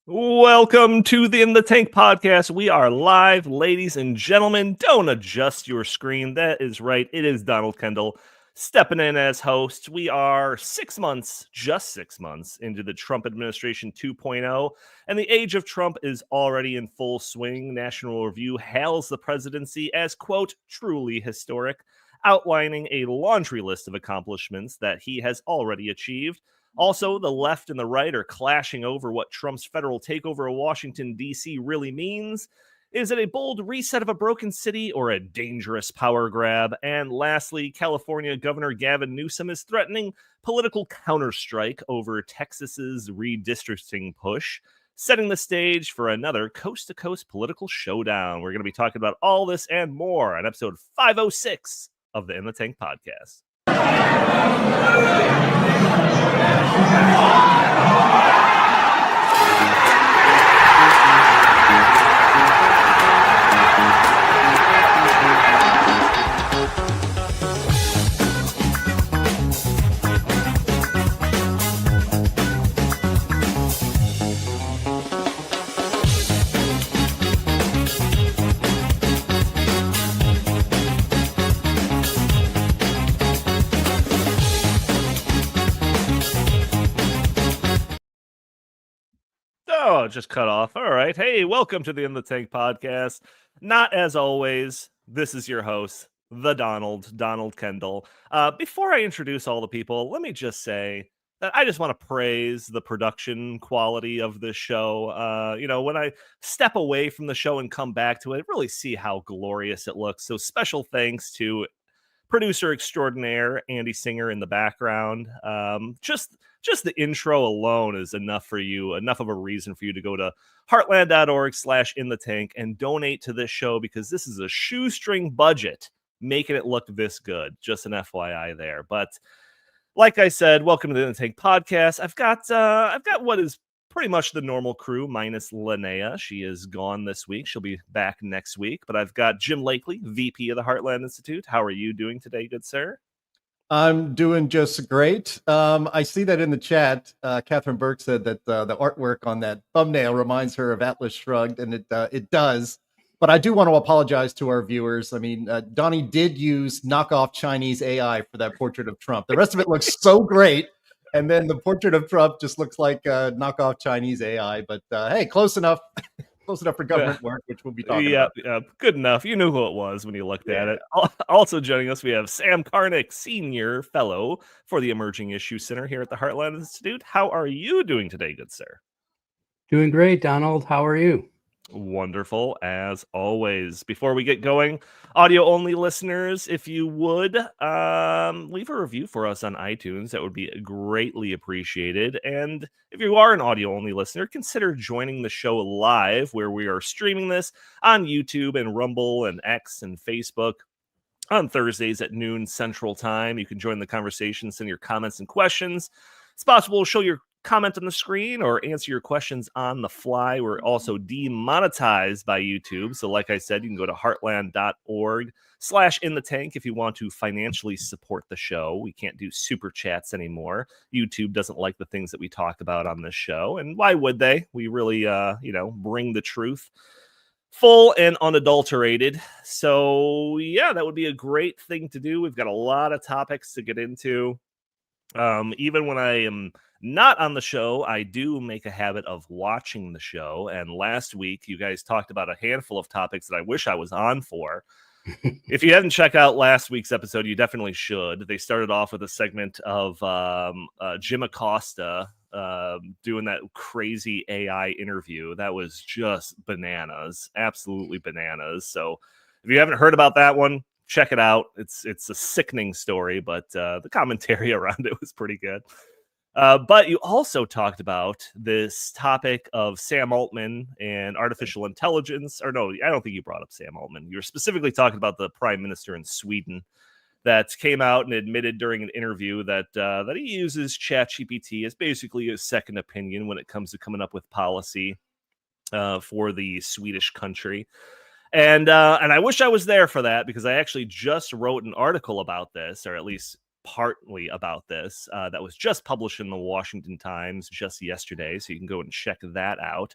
Welcome to the In the Tank podcast. We are live, ladies and gentlemen. Don't adjust your screen. That is right. It is Donald Kendal stepping in as host. We are 6 months, just 6 months into the Trump administration 2.0, and the age of Trump is already in full swing. National Review hails the presidency as, quote, truly historic, outlining a laundry list of accomplishments that he has already achieved. Also, the left and the right are clashing over what Trump's federal takeover of Washington, D.C. really means. Is it a bold reset of a broken city or a dangerous power grab? And lastly, California Governor Gavin Newsom is threatening political counterstrike over Texas's redistricting push, setting the stage for another coast-to-coast political showdown. We're going to be talking about all this and more on episode 506 of the In the Tank podcast. Oh, just cut off. All right. Hey, welcome to the In the Tank podcast. Not as always, this is your host, the Donald Kendal. Before I introduce all the people, let me just say that I just want to praise the production quality of this show. When I step away from the show and come back to it, really see how glorious it looks. So special thanks to producer extraordinaire Andy Singer in the background. Just the intro alone is enough of a reason for you to go to heartland.org/inthetank and donate to this show, because this is a shoestring budget making it look this good. Just an FYI there. But like I said, welcome to the In the Tank podcast. I've got what is pretty much the normal crew minus Linnea. She is gone this week. She'll be back next week. But I've got Jim Lakely, VP of the Heartland Institute. How are you doing today, good sir? I'm doing just great. I see that in the chat. Catherine Burke said that the artwork on that thumbnail reminds her of Atlas Shrugged, and it does. But I do want to apologize to our viewers. I mean, Donnie did use knockoff Chinese AI for that portrait of Trump. The rest of it looks so great. And then the portrait of Trump just looks like knockoff Chinese AI. But hey, close enough. Close enough for government work, which we'll be talking about. Yeah, good enough. You knew who it was when you looked at it. Also joining us, we have Sam Karnick, Senior Fellow for the Emerging Issue Center here at the Heartland Institute. How are you doing today, good sir? Doing great, Donald. How are you? Wonderful, as always. Before we get going, audio-only listeners, if you would, leave a review for us on iTunes. That would be greatly appreciated. And if you are an audio-only listener, consider joining the show live, where we are streaming this on YouTube and Rumble and X and Facebook on Thursdays at noon Central Time. You can join the conversation, send your comments and questions. It's possible to show your comment on the screen or answer your questions on the fly. We're also demonetized by YouTube. So like I said, you can go to heartland.org/inthetank if you want to financially support the show. We can't do super chats anymore. YouTube doesn't like the things that we talk about on this show. And why would they? We really, bring the truth full and unadulterated. So yeah, that would be a great thing to do. We've got a lot of topics to get into. Even when I am not on the show, I do make a habit of watching the show. And last week, you guys talked about a handful of topics that I wish I was on for. If you haven't checked out last week's episode, you definitely should. They started off with a segment of Jim Acosta doing that crazy AI interview. That was just bananas, absolutely bananas. So if you haven't heard about that one, check it out. It's a sickening story, but the commentary around it was pretty good. But you also talked about this topic of Sam Altman and artificial intelligence. Or no, I don't think you brought up Sam Altman. You were specifically talking about the prime minister in Sweden that came out and admitted during an interview that that he uses ChatGPT as basically a second opinion when it comes to coming up with policy for the Swedish country. And I wish I was there for that, because I actually just wrote an article about this, or at least partly about this, that was just published in the Washington Times just yesterday, so you can go and check that out.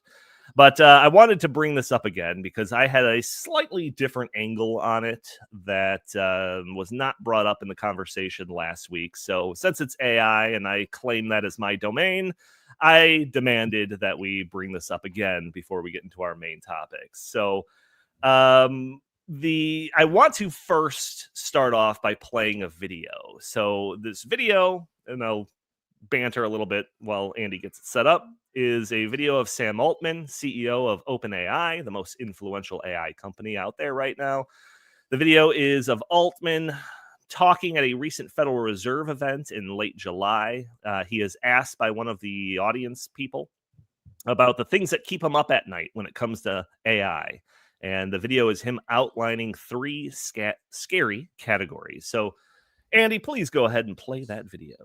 But I wanted to bring this up again because I had a slightly different angle on it that was not brought up in the conversation last week. So since it's AI and I claim that as my domain, I demanded that we bring this up again before we get into our main topics. So I want to first start off by playing a video. So this video, and I'll banter a little bit while Andy gets it set up, is a video of Sam Altman, CEO of OpenAI, the most influential AI company out there right now. The video is of Altman talking at a recent Federal Reserve event in late July. He is asked by one of the audience people about the things that keep him up at night when it comes to AI. And the video is him outlining 3 scary categories. So, Andy, please go ahead and play that video.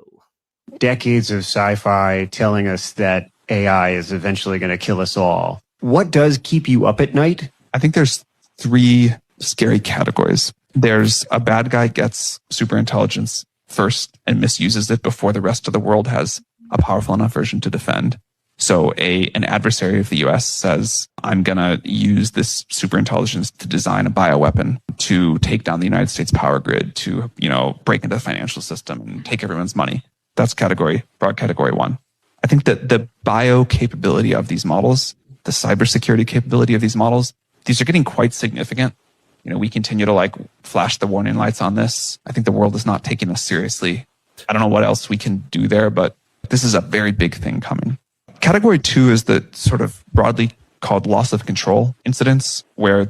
Decades of sci-fi telling us that AI is eventually going to kill us all. What does keep you up at night? I think there's 3 scary categories. There's a bad guy gets super intelligence first and misuses it before the rest of the world has a powerful enough version to defend. So an adversary of the US says, I'm going to use this super intelligence to design a bioweapon to take down the United States power grid, to, break into the financial system and take everyone's money. That's broad category 1. I think that the bio capability of these models, the cybersecurity capability of these models, these are getting quite significant. We continue to flash the warning lights on this. I think the world is not taking us seriously. I don't know what else we can do there, but this is a very big thing coming. Category 2 is the sort of broadly called loss of control incidents, where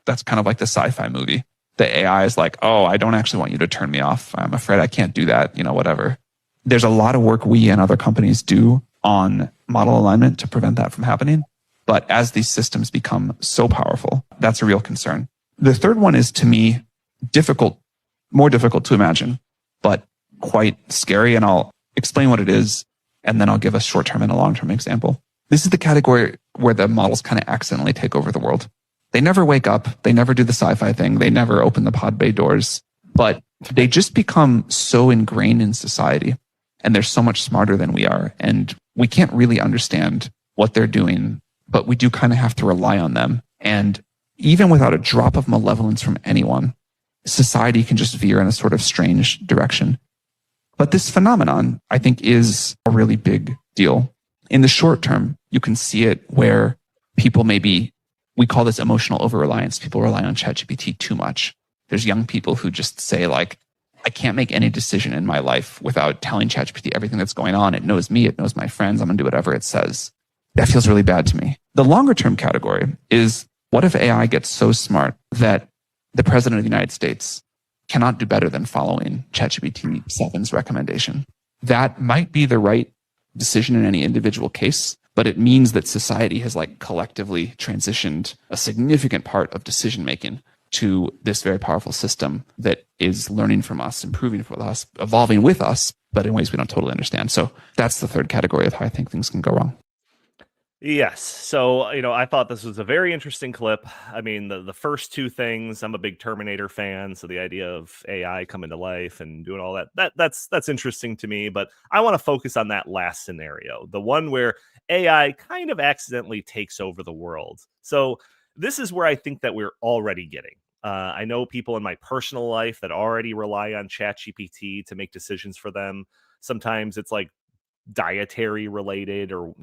that's kind of like the sci-fi movie. The AI is like, oh, I don't actually want you to turn me off. I'm afraid I can't do that, whatever. There's a lot of work we and other companies do on model alignment to prevent that from happening. But as these systems become so powerful, that's a real concern. The third one is, to me, more difficult to imagine, but quite scary. And I'll explain what it is, and then I'll give a short-term and a long-term example. This is the category where the models kind of accidentally take over the world. They never wake up. They never do the sci-fi thing. They never open the pod bay doors. But they just become so ingrained in society, and they're so much smarter than we are. And we can't really understand what they're doing, but we do kind of have to rely on them. And even without a drop of malevolence from anyone, society can just veer in a sort of strange direction. But this phenomenon, I think, is a really big deal. In the short term, you can see it where people we call this emotional over-reliance. People rely on ChatGPT too much. There's young people who just say, I can't make any decision in my life without telling ChatGPT everything that's going on. It knows me. It knows my friends. I'm going to do whatever it says. That feels really bad to me. The longer term category is, what if AI gets so smart that the president of the United States cannot do better than following ChatGPT 7's recommendation? That might be the right decision in any individual case, but it means that society has collectively transitioned a significant part of decision making to this very powerful system that is learning from us, improving for us, evolving with us, but in ways we don't totally understand. So that's the third category of how I think things can go wrong. Yes. So, I thought this was a very interesting clip. I mean, the first 2 things, I'm a big Terminator fan. So the idea of AI coming to life and doing all that's interesting to me. But I want to focus on that last scenario, the one where AI kind of accidentally takes over the world. So this is where I think that we're already getting. I know people in my personal life that already rely on ChatGPT to make decisions for them. Sometimes it's dietary related, or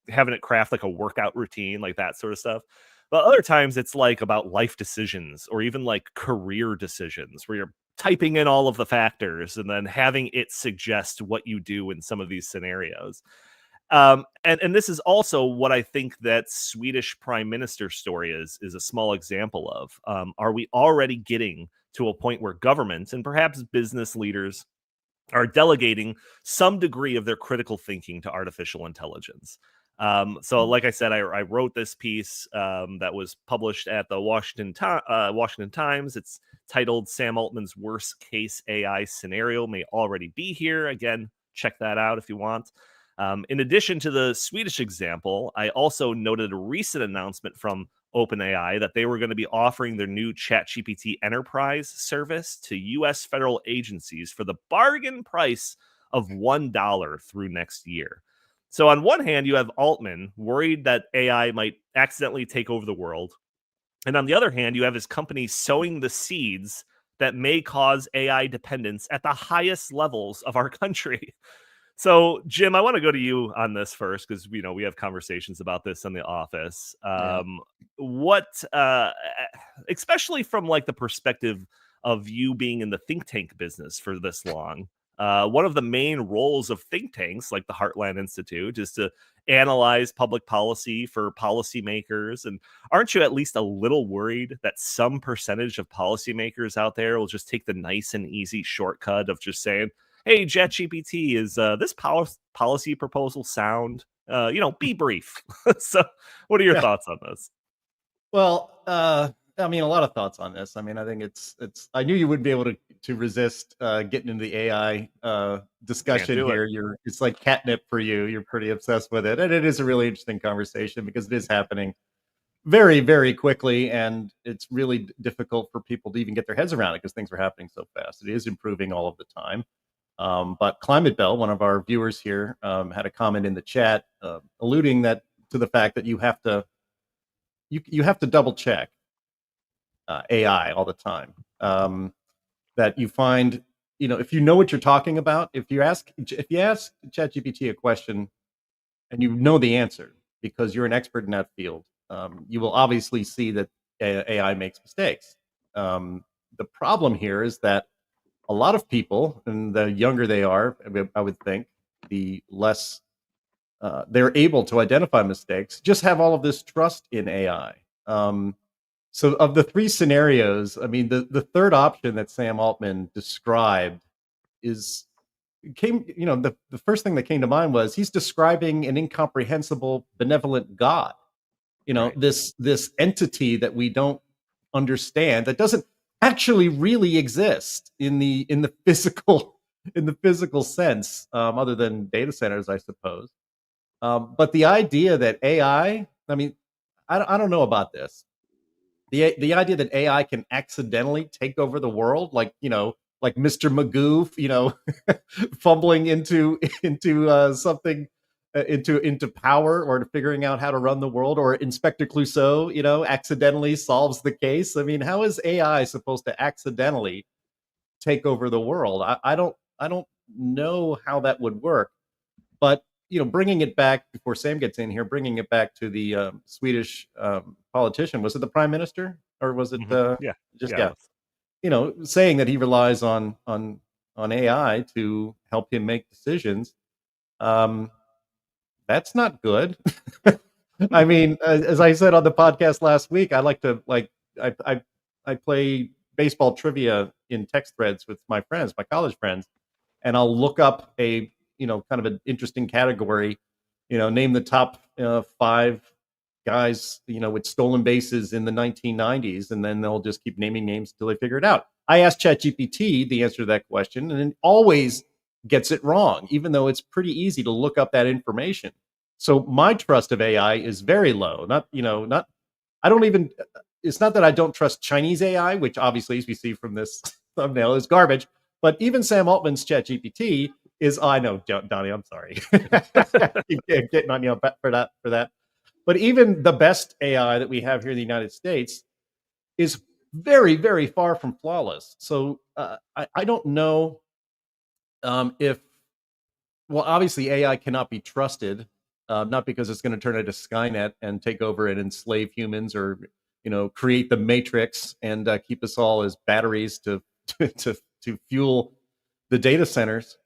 having it craft a workout routine, that sort of stuff. But other times it's about life decisions, or even career decisions, where you're typing in all of the factors and then having it suggest what you do in some of these scenarios. And this is also what I think that Swedish prime minister story is a small example of. Are we already getting to a point where governments and perhaps business leaders are delegating some degree of their critical thinking to artificial intelligence. So, like I said, I wrote this piece that was published at the Washington Times. It's titled "Sam Altman's Worst Case AI Scenario May Already Be Here." Again, check that out if you want. In addition to the Swedish example, I also noted a recent announcement from OpenAI that they were going to be offering their new ChatGPT Enterprise service to U.S. federal agencies for the bargain price of $1 through next year. So on one hand, you have Altman worried that AI might accidentally take over the world. And on the other hand, you have his company sowing the seeds that may cause AI dependence at the highest levels of our country. So, Jim, I want to go to you on this first because we have conversations about this in the office. What, especially from like the perspective of you being in the think tank business for this long, one of the main roles of think tanks, like the Heartland Institute, is to analyze public policy for policymakers. And aren't you at least a little worried that some percentage of policymakers out there will just take the nice and easy shortcut of just saying, "Hey, ChatGPT, is this policy proposal sound?" Be brief. So, what are your thoughts on this? Well, I mean, a lot of thoughts on this. I mean, I think it's. I knew you wouldn't be able to resist getting into the AI discussion here. It's like catnip for you. You're pretty obsessed with it, and it is a really interesting conversation because it is happening very, very quickly, and it's really difficult for people to even get their heads around it because things are happening so fast. It is improving all of the time. But Climate Bell, one of our viewers here, had a comment in the chat alluding to the fact that you have to double check AI all the time. That you find, if you know what you're talking about, if you ask ChatGPT a question and you know the answer because you're an expert in that field, you will obviously see that AI makes mistakes. The problem here is that a lot of people, and the younger they are, I would think, the less they're able to identify mistakes, just have all of this trust in AI. So of the three scenarios, I mean, the third option that Sam Altman described the first thing that came to mind was he's describing an incomprehensible, benevolent God. Right. This entity that we don't understand, that doesn't actually really exist in the physical sense, other than data centers, I suppose. But the idea that AI, I mean, I don't know about this. The idea that AI can accidentally take over the world, like Mr. Magoo, fumbling into something. Into power, or to figuring out how to run the world, or Inspector Clouseau, accidentally solves the case. I mean, how is AI supposed to accidentally take over the world? I don't know how that would work. But bringing it back before Sam gets in here, bringing it back to the Swedish politician, was it the prime minister or was it saying that he relies on AI to help him make decisions? That's not good. I mean, as I said on the podcast last week, I like to I play baseball trivia in text threads with my friends, my college friends, and I'll look up a kind of an interesting category, name the top 5 guys, with stolen bases in the 1990s, and then they'll just keep naming names until they figure it out. I asked ChatGPT the answer to that question, and it always gets it wrong, even though it's pretty easy to look up that information. So my trust of AI is very low. I don't even, it's not that I don't trust Chinese AI, which obviously, as we see from this thumbnail, is garbage. But even Sam Altman's ChatGPT is, I know, Donnie, I'm sorry. Keep getting on you for that. But even the best AI that we have here in the United States is very, very far from flawless. So I don't know obviously AI cannot be trusted, not because it's going to turn into Skynet and take over and enslave humans, or create the Matrix and keep us all as batteries to fuel the data centers.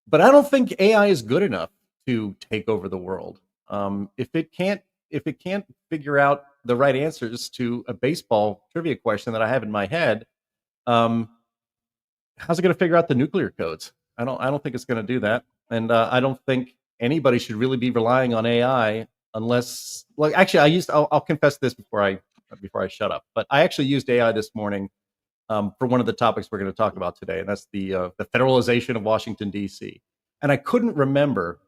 But I don't think AI is good enough to take over the world. If it can't figure out the right answers to a baseball trivia question that I have in my head, how's it going to figure out the nuclear codes? I don't think it's going to do that, and I don't think anybody should really be relying on AI unless, like, actually, I'll confess this before I shut up, but I actually used AI this morning for one of the topics we're going to talk about today, and that's the federalization of Washington D.C. And I couldn't remember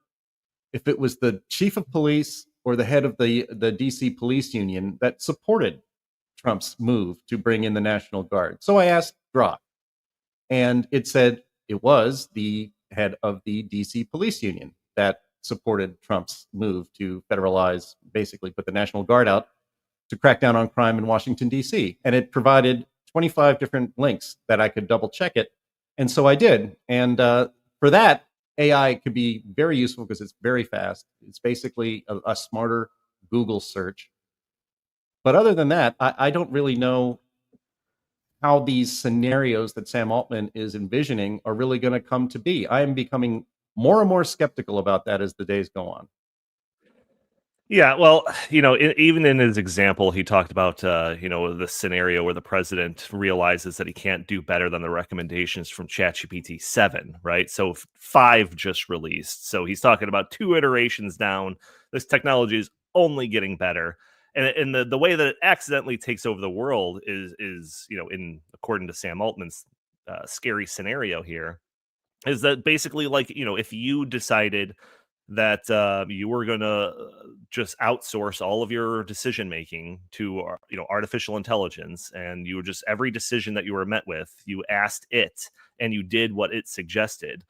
if it was the chief of police or the head of the D.C. police union that supported Trump's move to bring in the National Guard. So I asked Grok, and it said it was the head of the D.C. police union that supported Trump's move to federalize, basically put the National Guard out to crack down on crime in Washington, D.C. And it provided 25 different links that I could double check it. And so I did. And for that, AI could be very useful because it's very fast. It's basically a smarter Google search. But other than that, I don't really know how these scenarios that Sam Altman is envisioning are really going to come to be. I am becoming more and more skeptical about that as the days go on. Yeah, well, even in his example, he talked about, the scenario where the president realizes that he can't do better than the recommendations from ChatGPT 7, right? So 5 just released. So he's talking about 2 iterations down. This technology is only getting better. And the way that it accidentally takes over the world is according to Sam Altman's scary scenario here, is that basically, like, if you decided that you were going to just outsource all of your decision making to artificial intelligence, and you were just, every decision that you were met with, you asked it and you did what it suggested.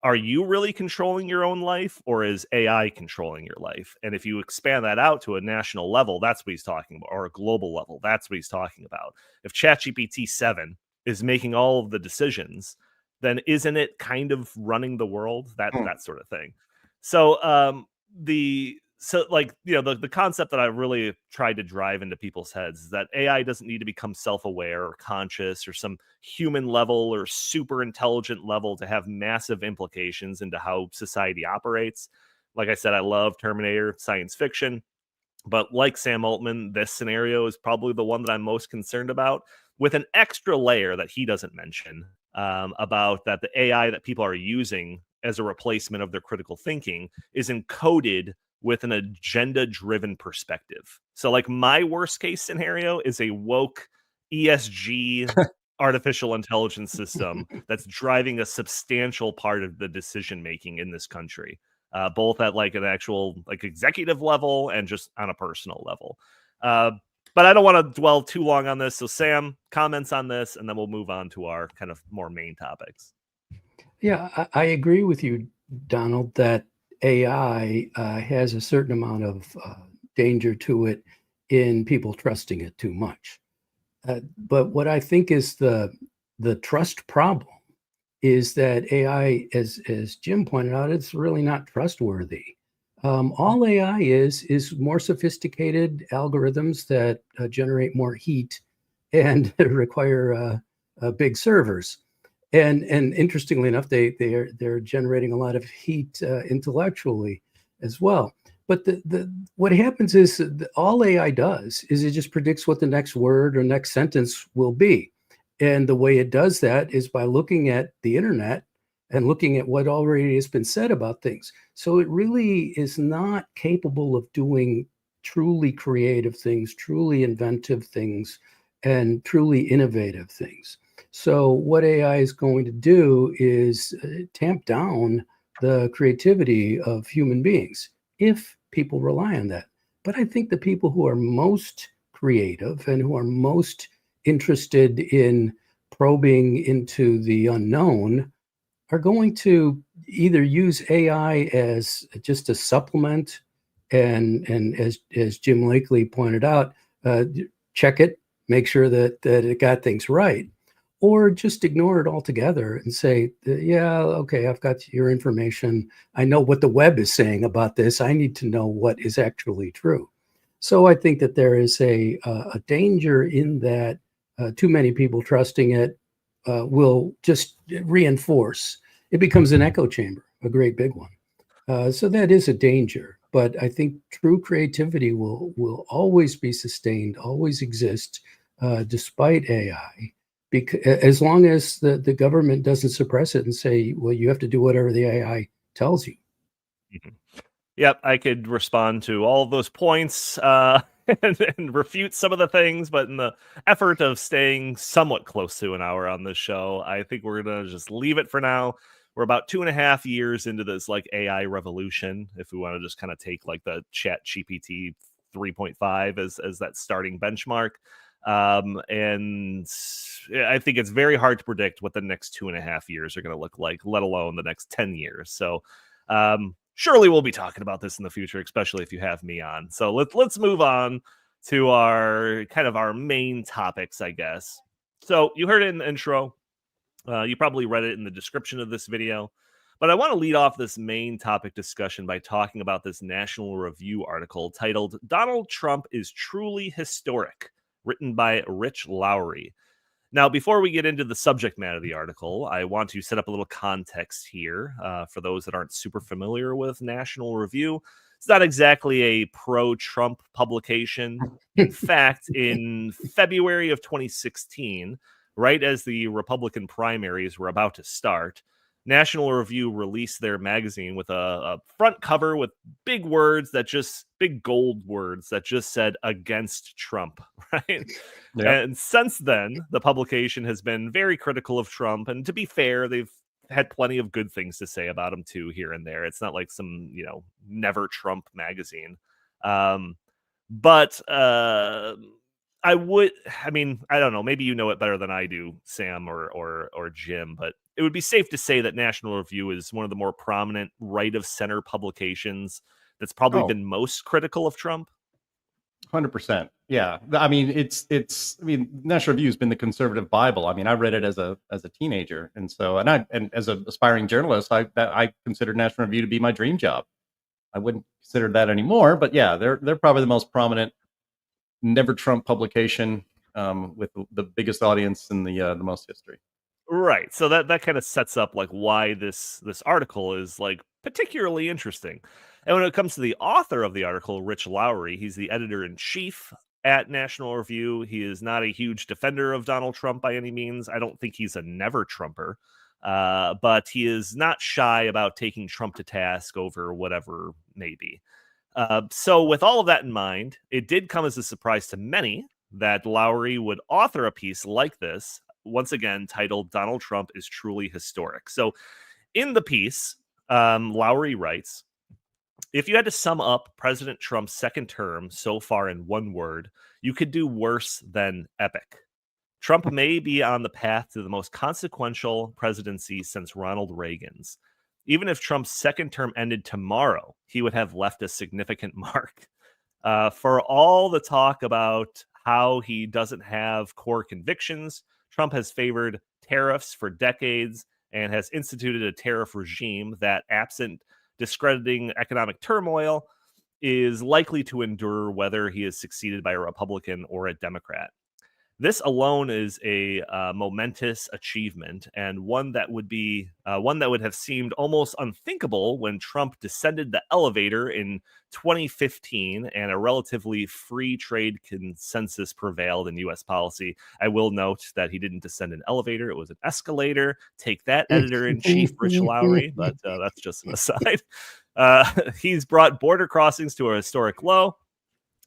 Are you really controlling your own life, or is AI controlling your life? And if you expand that out to a national level, that's what he's talking about, or a global level, that's what he's talking about. If ChatGPT 7 is making all of the decisions, then isn't it kind of running the world? That sort of thing. So the concept that I really tried to drive into people's heads is that AI doesn't need to become self-aware or conscious or some human level or super intelligent level to have massive implications into how society operates. Like I said, I love Terminator science fiction, but like Sam Altman, this scenario is probably the one that I'm most concerned about, with an extra layer that he doesn't mention about that the AI that people are using as a replacement of their critical thinking is encoded with an agenda-driven perspective. So, like, my worst case scenario is a woke ESG artificial intelligence system that's driving a substantial part of the decision making in this country, both at like an actual like executive level and just on a personal level. But I don't want to dwell too long on this. So Sam, comments on this, and then we'll move on to our kind of more main topics. Yeah, I agree with you, Donald, that AI has a certain amount of danger to it in people trusting it too much. But what I think is the trust problem is that AI, as Jim pointed out, it's really not trustworthy. All AI is more sophisticated algorithms that generate more heat and require big servers. And interestingly enough, they're generating a lot of heat intellectually as well. But what happens is all AI does is it just predicts what the next word or next sentence will be. And the way it does that is by looking at the internet and looking at what already has been said about things. So it really is not capable of doing truly creative things, truly inventive things, and truly innovative things. So what AI is going to do is tamp down the creativity of human beings if people rely on that. But I think the people who are most creative and who are most interested in probing into the unknown are going to either use AI as just a supplement and as Jim Lakely pointed out, check it, make sure that it got things right, or just ignore it altogether and say, yeah, okay, I've got your information. I know what the web is saying about this. I need to know what is actually true. So I think that there is a danger in that too many people trusting it will just reinforce. It becomes an echo chamber, a great big one. So that is a danger. But I think true creativity will always be sustained, always exist, despite AI. because as long as the government doesn't suppress it and say, well, you have to do whatever the AI tells you. Mhm. Yep, I could respond to all of those points and refute some of the things, but in the effort of staying somewhat close to an hour on this show, I think we're gonna just leave it for now. We're about 2.5 years into this like AI revolution. If we want to just kind of take like the Chat GPT 3.5 as that starting benchmark. And I think it's very hard to predict what the next 2.5 years are going to look like, let alone the next 10 years. So surely we'll be talking about this in the future, especially if you have me on. So let's move on to our kind of our main topics, I guess. So you heard it in the intro. You probably read it in the description of this video. But I want to lead off this main topic discussion by talking about this National Review article titled "Donald Trump is Truly Historic," written by Rich Lowry. Now, before we get into the subject matter of the article, I want to set up a little context here for those that aren't super familiar with National Review. It's not exactly a pro-Trump publication. In fact, in February of 2016, right as the Republican primaries were about to start, National Review released their magazine with a front cover with big gold words that just said "against Trump," right? Yep. And since then, the publication has been very critical of Trump. And to be fair, they've had plenty of good things to say about him too, here and there. It's not like some, never Trump magazine. But I don't know, maybe you know it better than I do, Sam or Jim, but it would be safe to say that National Review is one of the more prominent right of center publications that's probably Oh. been most critical of Trump. 100%. Yeah. I mean, National Review has been the conservative Bible. I mean, I read it as a teenager. And so, and as an aspiring journalist, I consider National Review to be my dream job. I wouldn't consider that anymore, but yeah, they're probably the most prominent never Trump publication with the biggest audience in the most history. Right. So that kind of sets up like why this article is like particularly interesting. And when it comes to the author of the article, Rich Lowry, he's the editor-in-chief at National Review. He is not a huge defender of Donald Trump by any means. I don't think he's a never Trumper. But he is not shy about taking Trump to task over whatever may be. So with all of that in mind, it did come as a surprise to many that Lowry would author a piece like this, once again titled "Donald Trump is Truly Historic." So in the piece, Lowry writes, "If you had to sum up President Trump's second term so far in one word, you could do worse than epic. Trump may be on the path to the most consequential presidency since Ronald Reagan's. Even if Trump's second term ended tomorrow, he would have left a significant mark. For all the talk about how he doesn't have core convictions, Trump has favored tariffs for decades and has instituted a tariff regime that, absent discrediting economic turmoil, is likely to endure whether he is succeeded by a Republican or a Democrat. This alone is a momentous achievement, and one that would have seemed almost unthinkable when Trump descended the elevator in 2015 and a relatively free trade consensus prevailed in U.S. policy. I will note that he didn't descend an elevator; it was an escalator. Take that, editor-in-chief Rich Lowry. But that's just an aside. He's brought border crossings to a historic low.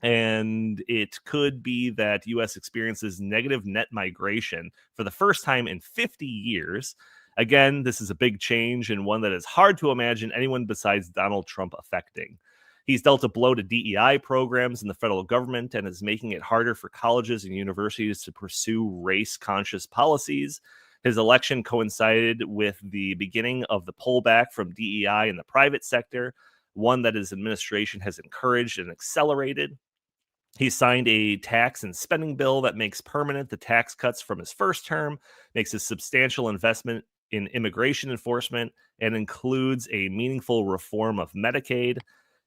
And it could be that U.S. experiences negative net migration for the first time in 50 years. Again, this is a big change and one that is hard to imagine anyone besides Donald Trump affecting. He's dealt a blow to DEI programs in the federal government and is making it harder for colleges and universities to pursue race-conscious policies. His election coincided with the beginning of the pullback from DEI in the private sector, one that his administration has encouraged and accelerated. He signed a tax and spending bill that makes permanent the tax cuts from his first term, makes a substantial investment in immigration enforcement, and includes a meaningful reform of Medicaid.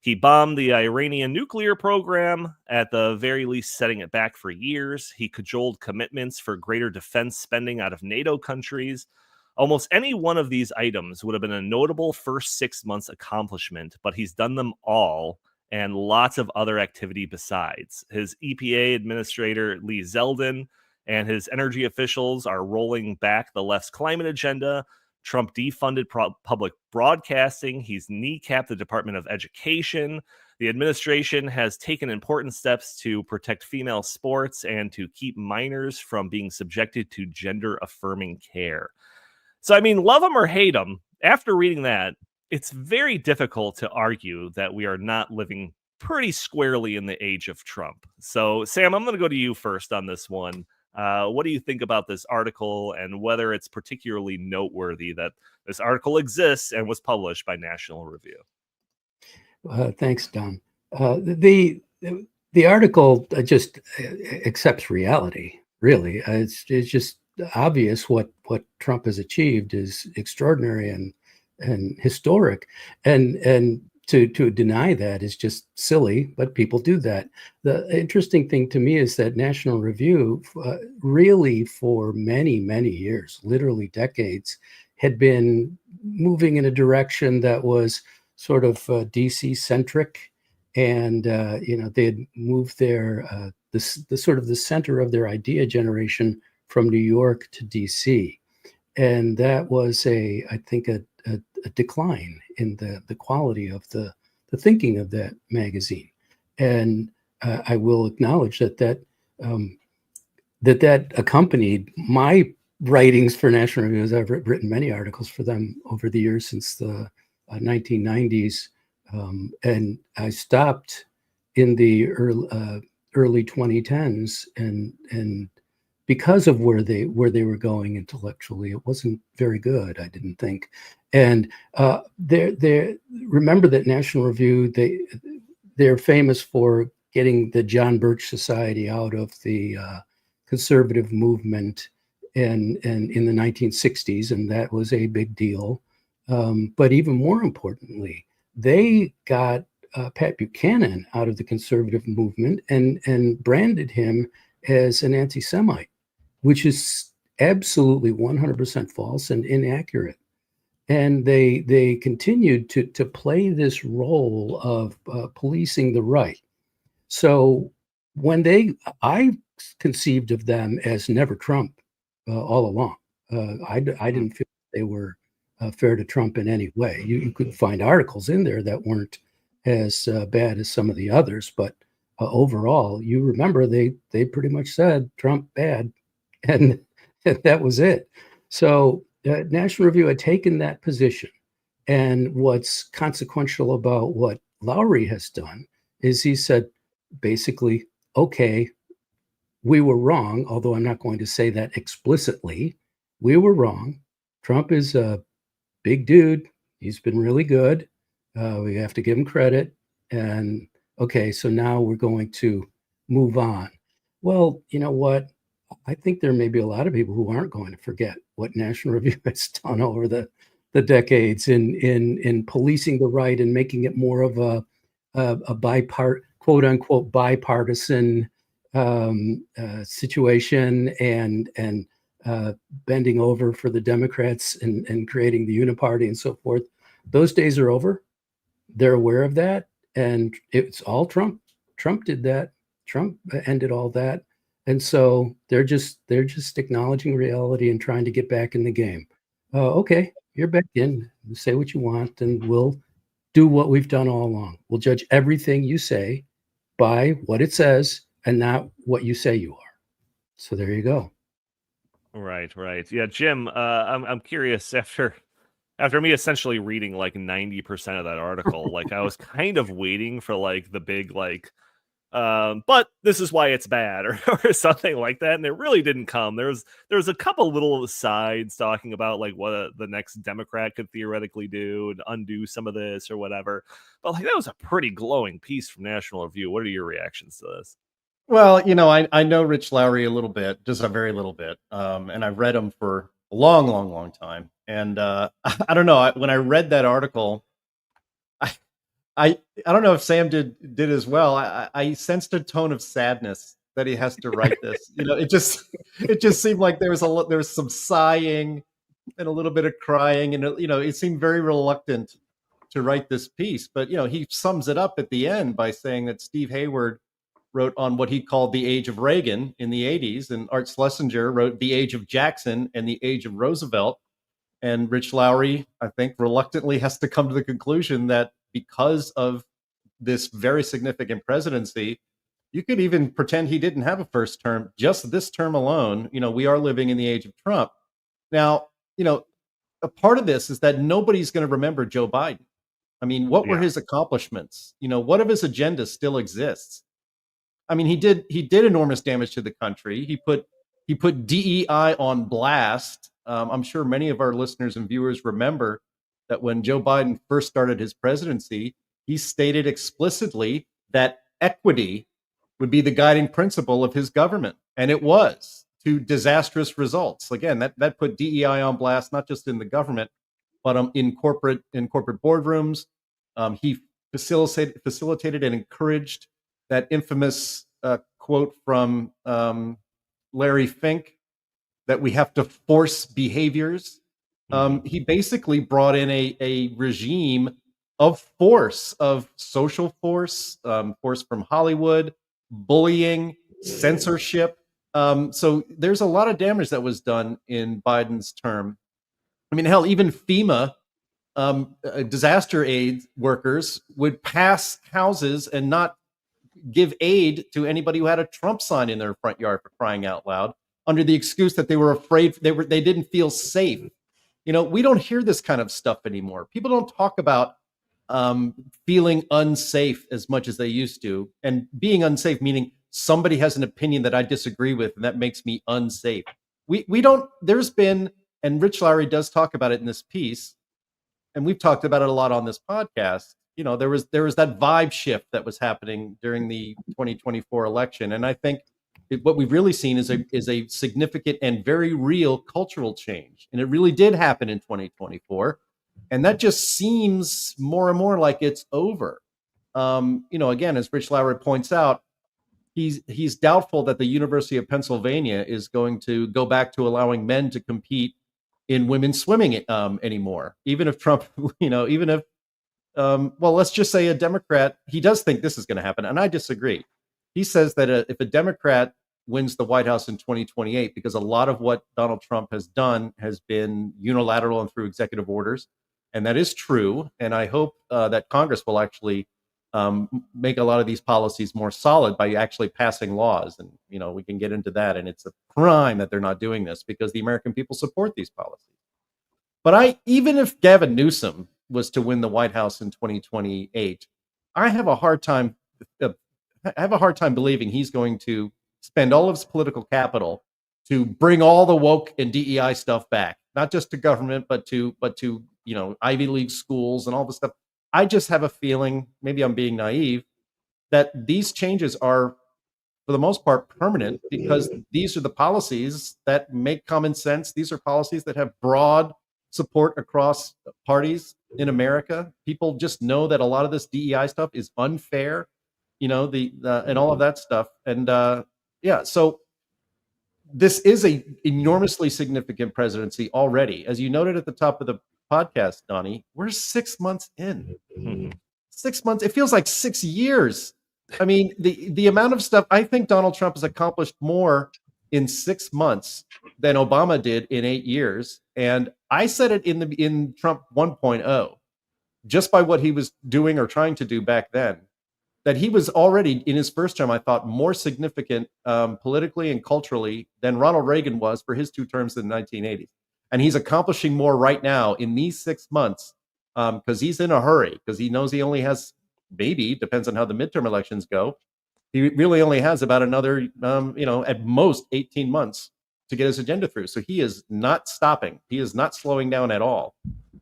He bombed the Iranian nuclear program, at the very least setting it back for years. He cajoled commitments for greater defense spending out of NATO countries. Almost any one of these items would have been a notable first 6 months accomplishment, but he's done them all, and lots of other activity besides. His EPA administrator, Lee Zeldin, and his energy officials are rolling back the left's climate agenda. Trump defunded public broadcasting. He's kneecapped the Department of Education. The administration has taken important steps to protect female sports and to keep minors from being subjected to gender-affirming care. So, I mean, love him or hate him, after reading that, it's very difficult to argue that we are not living pretty squarely in the age of Trump. So, Sam, I'm going to go to you first on this one. What do you think about this article and whether it's particularly noteworthy that this article exists and was published by National Review? Thanks, Don. The article just accepts reality, really. It's just obvious what Trump has achieved is extraordinary and historic. And to deny that is just silly, but people do that. The interesting thing to me is that National Review really for many, many years, literally decades, had been moving in a direction that was sort of DC centric. And, they had moved their, the sort of the center of their idea generation from New York to DC. And that was I think a decline in the quality of the thinking of that magazine. And I will acknowledge that accompanied my writings for National Review, as I've written many articles for them over the years since the 1990s. And I stopped in the early 2010s, and because of where they were going intellectually, it wasn't very good, I didn't think. And remember that National Review, they're famous for getting the John Birch Society out of the conservative movement and in the 1960s, and that was a big deal. But even more importantly, they got Pat Buchanan out of the conservative movement and branded him as an anti-Semite, which is absolutely 100% false and inaccurate. And they continued to play this role of policing the right. So I conceived of them as never Trump all along. I didn't feel they were fair to Trump in any way. You could find articles in there that weren't as bad as some of the others, but overall, you remember they pretty much said Trump bad, and that was it. So National Review had taken that position, and what's consequential about what Lowry has done is he said basically, okay, we were wrong, although I'm not going to say that explicitly. We were wrong. Trump is a big dude. He's been really good. We have to give him credit. And okay, so now we're going to move on. Well, you know what? I think there may be a lot of people who aren't going to forget what National Review has done over the decades in policing the right and making it more of a quote unquote bipartisan situation and bending over for the Democrats and creating the uniparty and so forth. Those days are over. They're aware of that, and it's all Trump. Trump did that. Trump ended all that. And so they're just acknowledging reality and trying to get back in the game. Okay, you're back in. Say what you want, and we'll do what we've done all along. We'll judge everything you say by what it says and not what you say you are. So there you go. Right. Yeah, Jim, I'm curious, after me essentially reading like 90% of that article, like I was kind of waiting for like the big but this is why it's bad or something like that, and it really didn't come. There was a couple little sides talking about like what the next Democrat could theoretically do and undo some of this or whatever, but like that was a pretty glowing piece from National Review. What are your reactions to this? Well, I know Rich Lowry a little bit, just a very little bit, and I've read him for a long time. And I don't know, when I read that article, I don't know if Sam did as well. I sensed a tone of sadness that he has to write this. It just seemed like there was some sighing and a little bit of crying, and it seemed very reluctant to write this piece. But he sums it up at the end by saying that Steve Hayward wrote on what he called the age of Reagan in the 80s, and Art Schlesinger wrote the age of Jackson and the age of Roosevelt. And Rich Lowry, I think, reluctantly has to come to the conclusion that because of this very significant presidency, you could even pretend he didn't have a first term. Just this term alone, we are living in the age of Trump. Now, a part of this is that nobody's going to remember Joe Biden. I mean, what were his accomplishments? What of his agenda still exists? I mean, he did enormous damage to the country. He put DEI on blast. I'm sure many of our listeners and viewers remember that when Joe Biden first started his presidency, he stated explicitly that equity would be the guiding principle of his government, and it was, to disastrous results. Again, that put DEI on blast, not just in the government, but in corporate boardrooms. He facilitated and encouraged that infamous quote from Larry Fink that we have to force behaviors. He basically brought in a regime of force, of social force, force from Hollywood, bullying, censorship. So there's a lot of damage that was done in Biden's term. I mean, hell, even FEMA disaster aid workers would pass houses and not give aid to anybody who had a Trump sign in their front yard, for crying out loud, under the excuse that they were afraid, they didn't feel safe. We don't hear this kind of stuff anymore. People don't talk about feeling unsafe as much as they used to, and being unsafe meaning somebody has an opinion that I disagree with, and that makes me unsafe. We don't. There's been, and Rich Lowry does talk about it in this piece, and we've talked about it a lot on this podcast. There was that vibe shift that was happening during the 2024 election, and I think what we've really seen is a significant and very real cultural change, and it really did happen in 2024, and that just seems more and more like it's over. Again, as Rich Lowry points out, he's doubtful that the University of Pennsylvania is going to go back to allowing men to compete in women's swimming anymore, even if Trump, well, let's just say a Democrat, he does think this is going to happen, and I disagree. He says that if a Democrat wins the White House in 2028, because a lot of what Donald Trump has done has been unilateral and through executive orders, and that is true, and I hope that Congress will actually make a lot of these policies more solid by actually passing laws, and we can get into that, and it's a crime that they're not doing this because the American people support these policies. But even if Gavin Newsom was to win the White House in 2028, I have a hard time believing he's going to spend all of his political capital to bring all the woke and DEI stuff back, not just to government, but to Ivy League schools and all this stuff. I just have a feeling, maybe I'm being naive, that these changes are, for the most part, permanent, because these are the policies that make common sense. These are policies that have broad support across parties in America. People just know that a lot of this DEI stuff is unfair, and all of that stuff. And so this is a enormously significant presidency already. As you noted at the top of the podcast, Donnie, we're 6 months in. 6 months. It feels like 6 years. I mean, the amount of stuff, I think Donald Trump has accomplished more in 6 months than Obama did in 8 years. And I said it in Trump 1.0, just by what he was doing or trying to do back then, that he was already in his first term, I thought, more significant politically and culturally than Ronald Reagan was for his 2 terms in the 1980s. And he's accomplishing more right now in these 6 months because he's in a hurry, because he knows he only has, maybe, depends on how the midterm elections go, he really only has about another, at most 18 months to get his agenda through. So he is not stopping. He is not slowing down at all.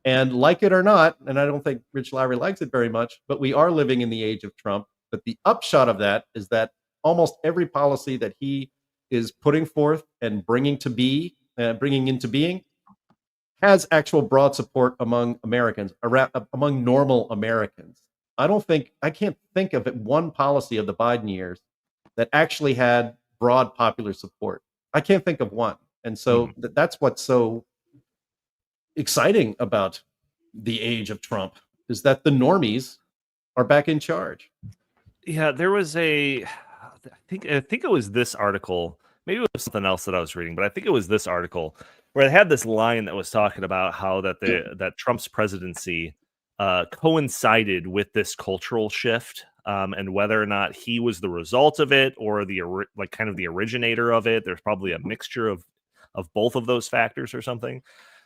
And like it or not, and I don't think Rich Lowry likes it very much, but we are living in the age of Trump. But the upshot of that is that almost every policy that he is putting forth and bringing into being has actual broad support among Americans, among normal Americans. I can't think of one policy of the Biden years that actually had broad popular support. I can't think of one. And so that's what's so exciting about the age of Trump, is that the normies are back in charge. Yeah, there was I think it was this article. Maybe it was something else that I was reading, but I think it was this article where it had this line that was talking about how that Trump's presidency coincided with this cultural shift, and whether or not he was the result of it or like kind of the originator of it. There's probably a mixture of both of those factors or something.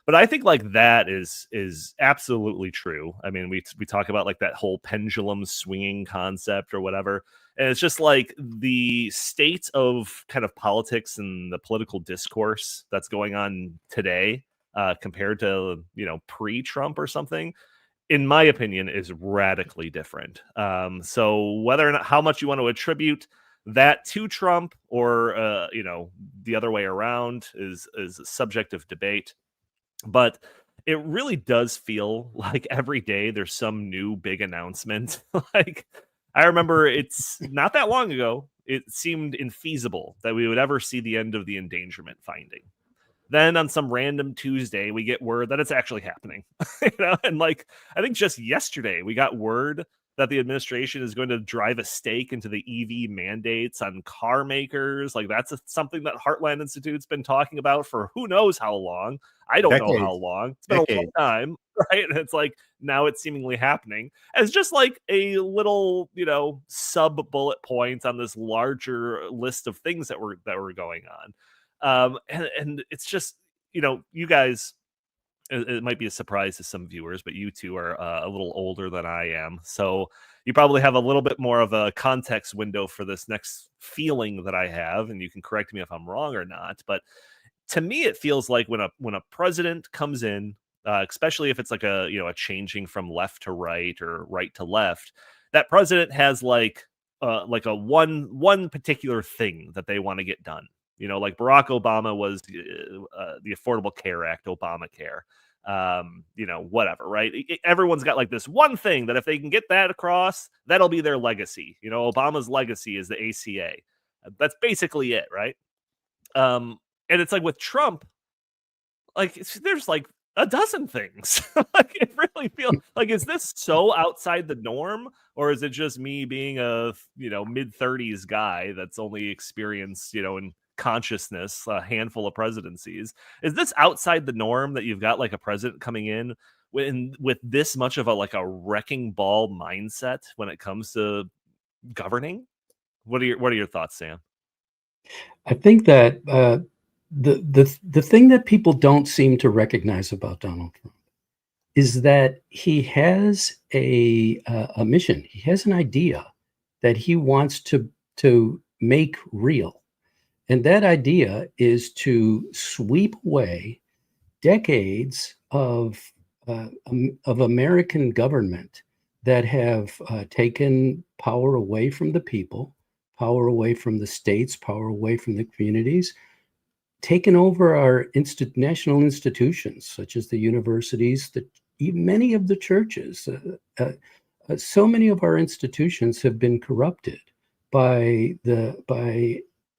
But I think like that is absolutely true. I mean, we talk about like that whole pendulum swinging concept or whatever. And it's just like the state of kind of politics and the political discourse that's going on today compared to, pre-Trump or something, in my opinion, is radically different. So whether or not how much you want to attribute that to Trump or, the other way around is a subject of debate. But it really does feel like every day there's some new big announcement. Like, I remember it's not that long ago, it seemed infeasible that we would ever see the end of the endangerment finding. Then on some random Tuesday, we get word that it's actually happening. And like, I think just yesterday we got word that the administration is going to drive a stake into the EV mandates on car makers. Like, that's something that Heartland Institute's been talking about for who knows how long. I don't know how long. It's been a long time, right? And it's like, now it's seemingly happening as just like a little, sub bullet point on this larger list of things that were going on. And it's just, you guys, it might be a surprise to some viewers, but you two are a little older than I am. So you probably have a little bit more of a context window for this next feeling that I have. And you can correct me if I'm wrong or not. But to me, it feels like when a president comes in, especially if it's like a changing from left to right or right to left, that president has like a one particular thing that they want to get done. Like Barack Obama was the Affordable Care Act, Obamacare, whatever, right? Everyone's got like this one thing that if they can get that across, that'll be their legacy. Obama's legacy is the ACA. That's basically it, right? And it's like with Trump, like there's like a dozen things. Like, it really feels like, is this so outside the norm, or is it just me being a mid-30s guy that's only experienced in consciousness a handful of presidencies? Is this outside the norm that you've got like a president coming in with this much of a wrecking ball mindset when it comes to governing? What are your thoughts, Sam? I think that the thing that people don't seem to recognize about Donald Trump is that he has a mission. He has an idea that he wants to make real. And that idea is to sweep away decades of American government that have taken power away from the people, power away from the states, power away from the communities, taken over our national institutions, such as the universities, many of the churches. So many of our institutions have been corrupted by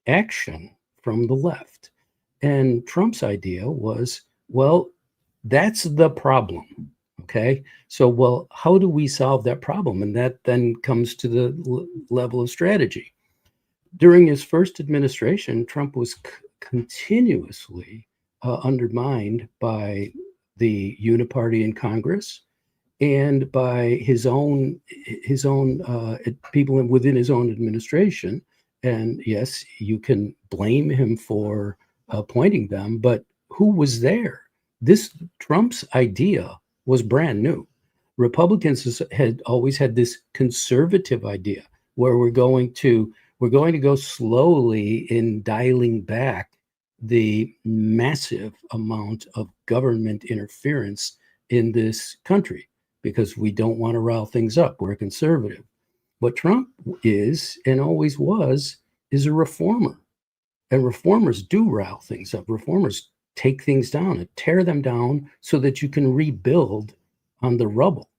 action from the left. And Trump's idea was, well, that's the problem. Okay. So, well, how do we solve that problem? And that then comes to the level of strategy. During his first administration, Trump was continuously undermined by the uniparty in Congress and by his own people within his own administration. And yes, you can blame him for appointing them, but who was there? Trump's idea was brand new. Republicans had always had this conservative idea where we're going to go slowly in dialing back the massive amount of government interference in this country because we don't want to rile things up. We're conservative. What Trump is and always was is a reformer. And reformers do rile things up. Reformers take things down and tear them down so that you can rebuild on the rubble.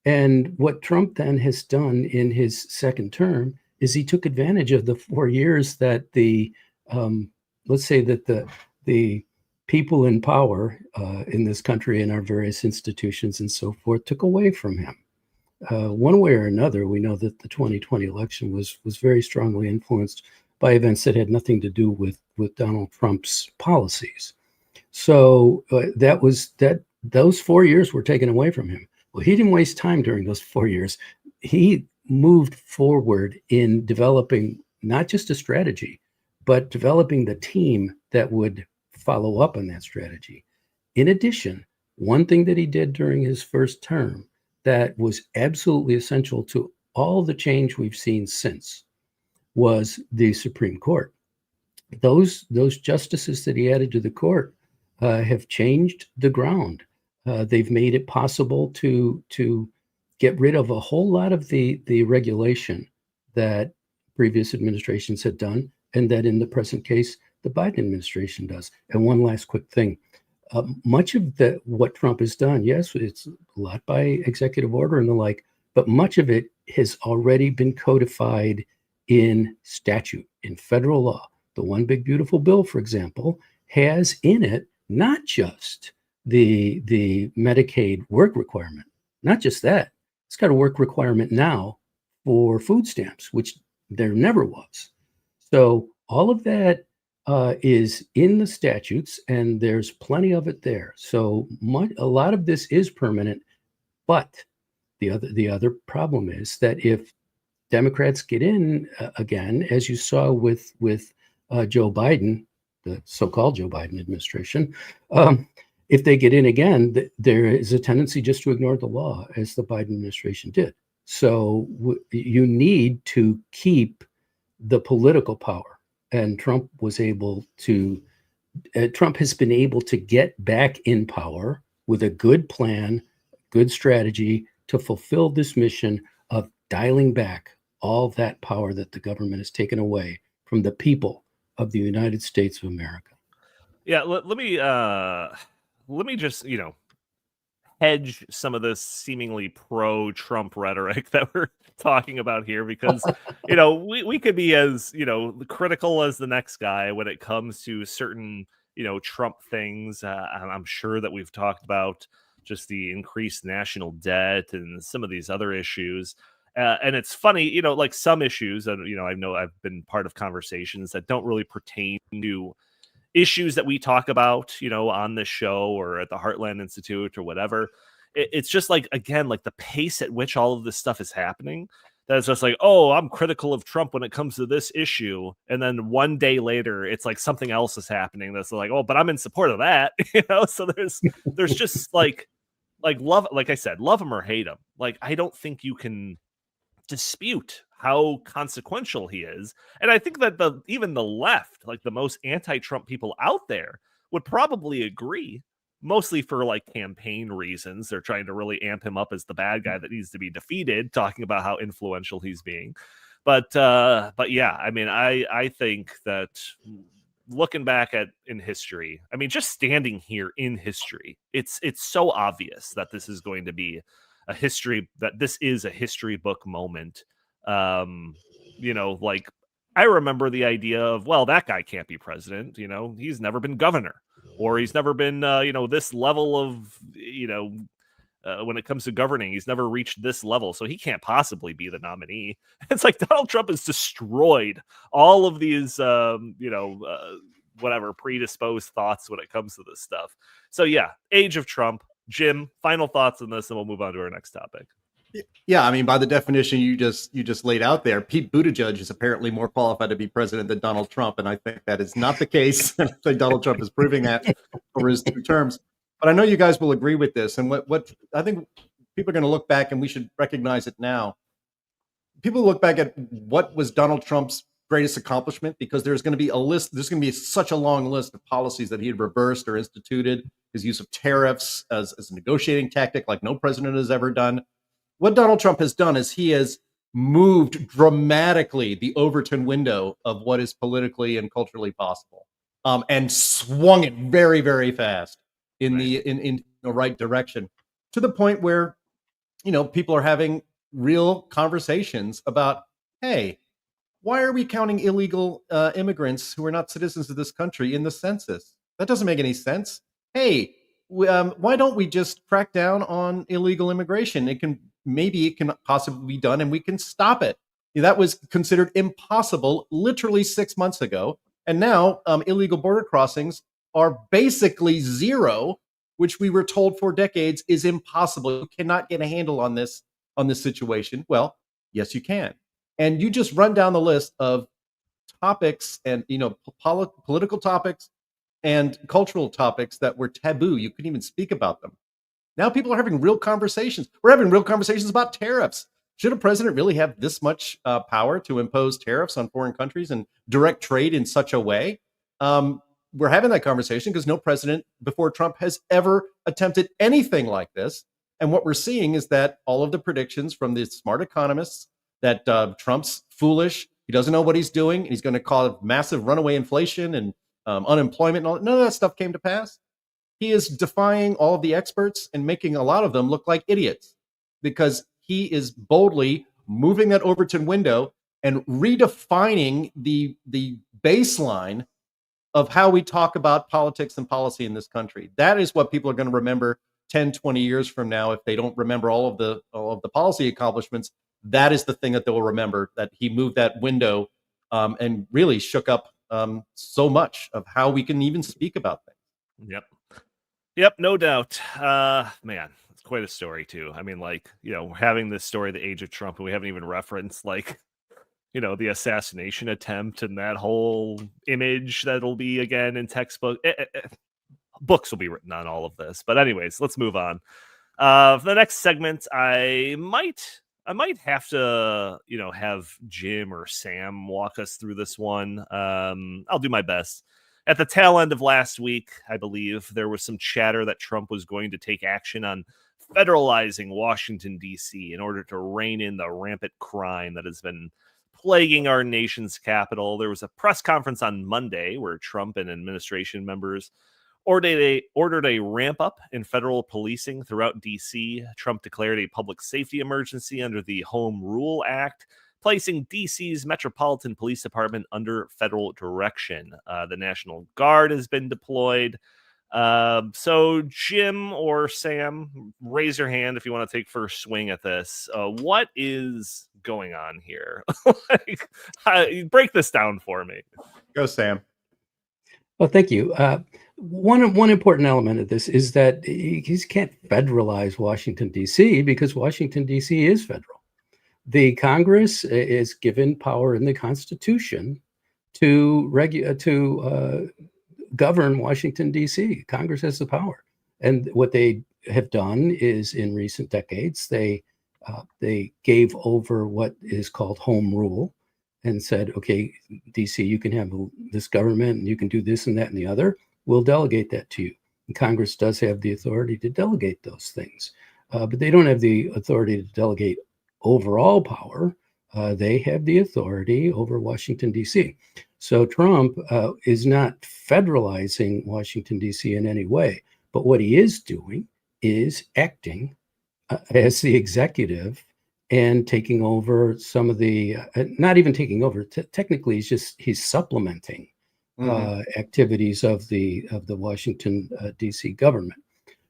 And what Trump then has done in his second term is he took advantage of the 4 years that let's say that the people in power in this country and our various institutions and so forth took away from him. One way or another, we know that the 2020 election was very strongly influenced by events that had nothing to do with Donald Trump's policies. So those 4 years were taken away from him. Well, he didn't waste time during those 4 years. He moved forward in developing not just a strategy, but developing the team that would follow up on that strategy. In addition, one thing that he did during his first term that was absolutely essential to all the change we've seen since was the Supreme Court. Those justices that he added to the court have changed the ground. They've made it possible to get rid of a whole lot of the regulation that previous administrations had done, and that in the present case, the Biden administration does. And one last quick thing. Much of what Trump has done, yes, it's a lot by executive order and the like, but much of it has already been codified in statute, in federal law. The One Big Beautiful Bill, for example, has in it not just the Medicaid work requirement, not just that, it's got a work requirement now for food stamps, which there never was. So all of that is in the statutes, and there's plenty of it there. So a lot of this is permanent, but the other problem is that if Democrats get in again, as you saw with Joe Biden, the so-called Joe Biden administration, if they get in again, there is a tendency just to ignore the law, as the Biden administration did. So you need to keep the political power. And Trump has been able to get back in power with a good plan, good strategy to fulfill this mission of dialing back all that power that the government has taken away from the people of the United States of America. Yeah, let me just, hedge some of this seemingly pro-Trump rhetoric that we're talking about here, because we could be as critical as the next guy when it comes to certain Trump things. I'm sure that we've talked about just the increased national debt and some of these other issues. And it's funny, like some issues, and I know I've been part of conversations that don't really pertain to issues that we talk about, on this show or at the Heartland Institute or whatever. It's just like, again, like the pace at which all of this stuff is happening. That's just like, oh, I'm critical of Trump when it comes to this issue. And then one day later, it's like something else is happening. That's like, oh, but I'm in support of that. So there's just like love, like I said, love him or hate him. Like, I don't think you can dispute how consequential he is. And I think that even the left, like the most anti-Trump people out there, would probably agree, mostly for like campaign reasons. They're trying to really amp him up as the bad guy that needs to be defeated, talking about how influential he's being. But yeah, I mean, I think that looking back in history, I mean, just standing here in history, it's so obvious that this is going to be a history book moment. Like I remember the idea of, well, that guy can't be president. He's never been governor, or he's never been, this level of, when it comes to governing, he's never reached this level. So he can't possibly be the nominee. It's like Donald Trump has destroyed all of these, whatever predisposed thoughts when it comes to this stuff. So yeah, age of Trump. Jim, final thoughts on this, and we'll move on to our next topic. Yeah, I mean, by the definition you just laid out there, Pete Buttigieg is apparently more qualified to be president than Donald Trump, and I think that is not the case. I think Donald Trump is proving that over his 2 terms. But I know you guys will agree with this, and what I think people are going to look back, and we should recognize it now. People look back at what was Donald Trump's greatest accomplishment, because there's going to be a list. There's going to be such a long list of policies that he had reversed or instituted. His use of tariffs as a negotiating tactic, like no president has ever done. What Donald Trump has done is he has moved dramatically the Overton window of what is politically and culturally possible, and swung it very, very fast in the right direction, to the point where people are having real conversations about, hey, why are we counting illegal immigrants who are not citizens of this country in the census? That doesn't make any sense. Hey, why don't we just crack down on illegal immigration? It can maybe it can possibly be done and we can stop it. That was considered impossible literally 6 months ago. And now illegal border crossings are basically zero, which we were told for decades is impossible. You cannot get a handle on this situation. Well, yes, you can. And you just run down the list of topics and political topics and cultural topics that were taboo. You couldn't even speak about them. Now people are having real conversations. We're having real conversations about tariffs. Should a president really have this much power to impose tariffs on foreign countries and direct trade in such a way? We're having that conversation because no president before Trump has ever attempted anything like this. And what we're seeing is that all of the predictions from the smart economists that Trump's foolish, he doesn't know what he's doing, and he's going to cause massive runaway inflation and unemployment, and all, none of that stuff came to pass. He is defying all of the experts and making a lot of them look like idiots because he is boldly moving that Overton window and redefining the baseline of how we talk about politics and policy in this country. That is what people are going to remember 10, 20 years from now. If they don't remember all of the policy accomplishments, that is the thing that they'll remember, that he moved that window and really shook up so much of how we can even speak about things. Yep, no doubt. Man, it's quite a story too. I mean, like, we're having this story, the age of Trump, and we haven't even referenced like, the assassination attempt and that whole image that'll be again in textbook. Books will be written on all of this. But anyways, let's move on. For the next segment, I might have to, have Jim or Sam walk us through this one. I'll do my best. At the tail end of last week, I believe, there was some chatter that Trump was going to take action on federalizing Washington, D.C. in order to rein in the rampant crime that has been plaguing our nation's capital. There was a press conference on Monday where Trump and administration members ordered a ramp up in federal policing throughout D.C. Trump declared a public safety emergency under the Home Rule Act, placing D.C.'s Metropolitan Police Department under federal direction. The National Guard has been deployed. So Jim or Sam, raise your hand if you want to take first swing at this. What is going on here? Break this down for me. Go, Sam. Well, thank you. One important element of this is that he can't federalize Washington, D.C. because Washington, D.C. is federal. The Congress is given power in the Constitution to govern Washington, D.C. Congress has the power. And what they have done is in recent decades, they gave over what is called home rule and said, okay, D.C., you can have this government and you can do this and that and the other. We'll delegate that to you. And Congress does have the authority to delegate those things, but they don't have the authority to delegate overall power. They have the authority over Washington, D.C. So Trump is not federalizing Washington, D.C. in any way, but what he is doing is acting as the executive and taking over some of the, not even taking over, technically he's supplementing activities of the Washington, D.C. government.